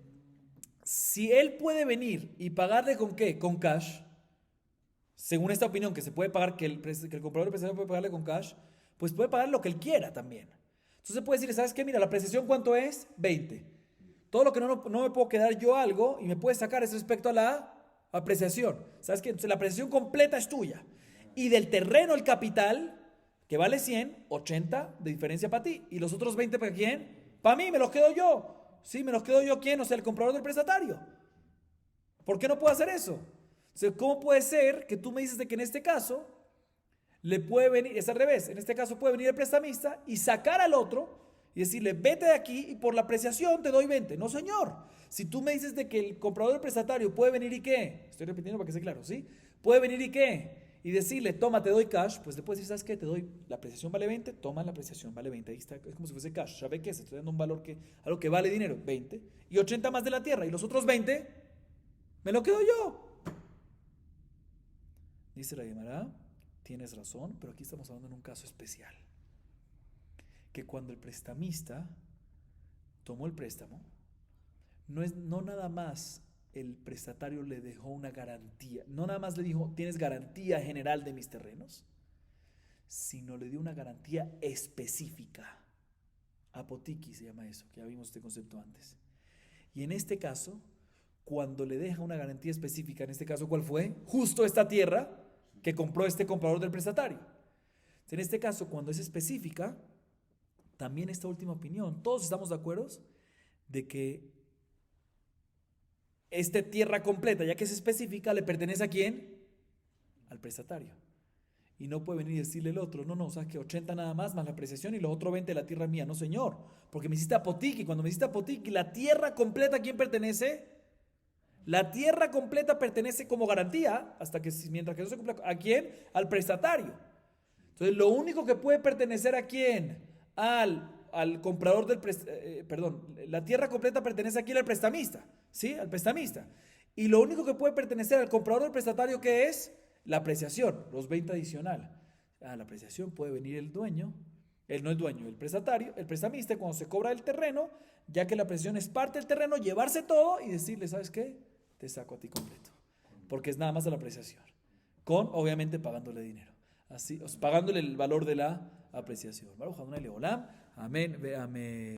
Si él puede venir y pagarle con qué? Con cash. Según esta opinión, que se puede pagar, que el comprador del prestatario puede pagarle con cash, pues puede pagar lo que él quiera también. Entonces puede decirle, ¿sabes qué? Mira, la apreciación ¿cuánto es? 20. Todo lo que no me puedo quedar yo algo y me puedes sacar es respecto a la apreciación. ¿Sabes qué? Entonces la apreciación completa es tuya. Y del terreno, el capital, que vale 100, 80 de diferencia para ti. Y los otros 20 ¿para quién? Para mí, me los quedo yo. Sí, me los quedo yo, ¿quién? O sea, el comprador del prestatario. ¿Por qué no puedo hacer eso? O sea, ¿cómo puede ser que tú me dices de que en este caso le puede venir, es al revés, en este caso puede venir el prestamista y sacar al otro y decirle, vete de aquí y por la apreciación te doy 20? No, señor. Si tú me dices de que el comprador del prestatario puede venir y qué, estoy repitiendo para que sea claro, ¿sí? Puede venir y qué, y decirle, toma, te doy cash, pues le puedes decir, ¿sabes qué? Te doy, la apreciación vale 20, toma, la apreciación vale 20, ahí está, es como si fuese cash, ¿sabe qué? Se estoy dando un valor algo que vale dinero, 20, y 80 más de la tierra, y los otros 20, me lo quedo yo. Dice la Gemara, tienes razón, pero aquí estamos hablando en un caso especial. Que cuando el prestamista tomó el préstamo, no nada más el prestatario le dejó una garantía, no nada más le dijo, tienes garantía general de mis terrenos, sino le dio una garantía específica. Apotiki se llama eso, que ya vimos este concepto antes. Y en este caso, cuando le deja una garantía específica, en este caso, ¿cuál fue? Justo esta tierra que compró este comprador del prestatario. En este caso, cuando es específica, también esta última opinión, todos estamos de acuerdo de que esta tierra completa, ya que es específica, ¿le pertenece a quién? Al prestatario. Y no puede venir y decirle el otro, no, o sea, que 80 nada más la apreciación y los otros 20 de la tierra mía. No, señor, porque me hiciste apotiki. Cuando me hiciste apotiki, la tierra completa, ¿a quién pertenece? La tierra completa pertenece como garantía, mientras que no se cumpla, ¿a quién? Al prestatario. Entonces, lo único que puede pertenecer ¿a quién? Al comprador perdón, la tierra completa pertenece aquí al prestamista, ¿sí? Al prestamista. Y lo único que puede pertenecer al comprador del prestatario, ¿qué es? La apreciación, los 20 adicional. A la apreciación puede venir el dueño, no el dueño, el prestatario, el prestamista, cuando se cobra el terreno, ya que la apreciación es parte del terreno, llevarse todo y decirle, ¿sabes qué? Te saco a ti completo. Porque es nada más de la apreciación. Obviamente, pagándole dinero. Así, pagándole el valor de la apreciación. Baruch Adonai Leolam. Amén. Amén.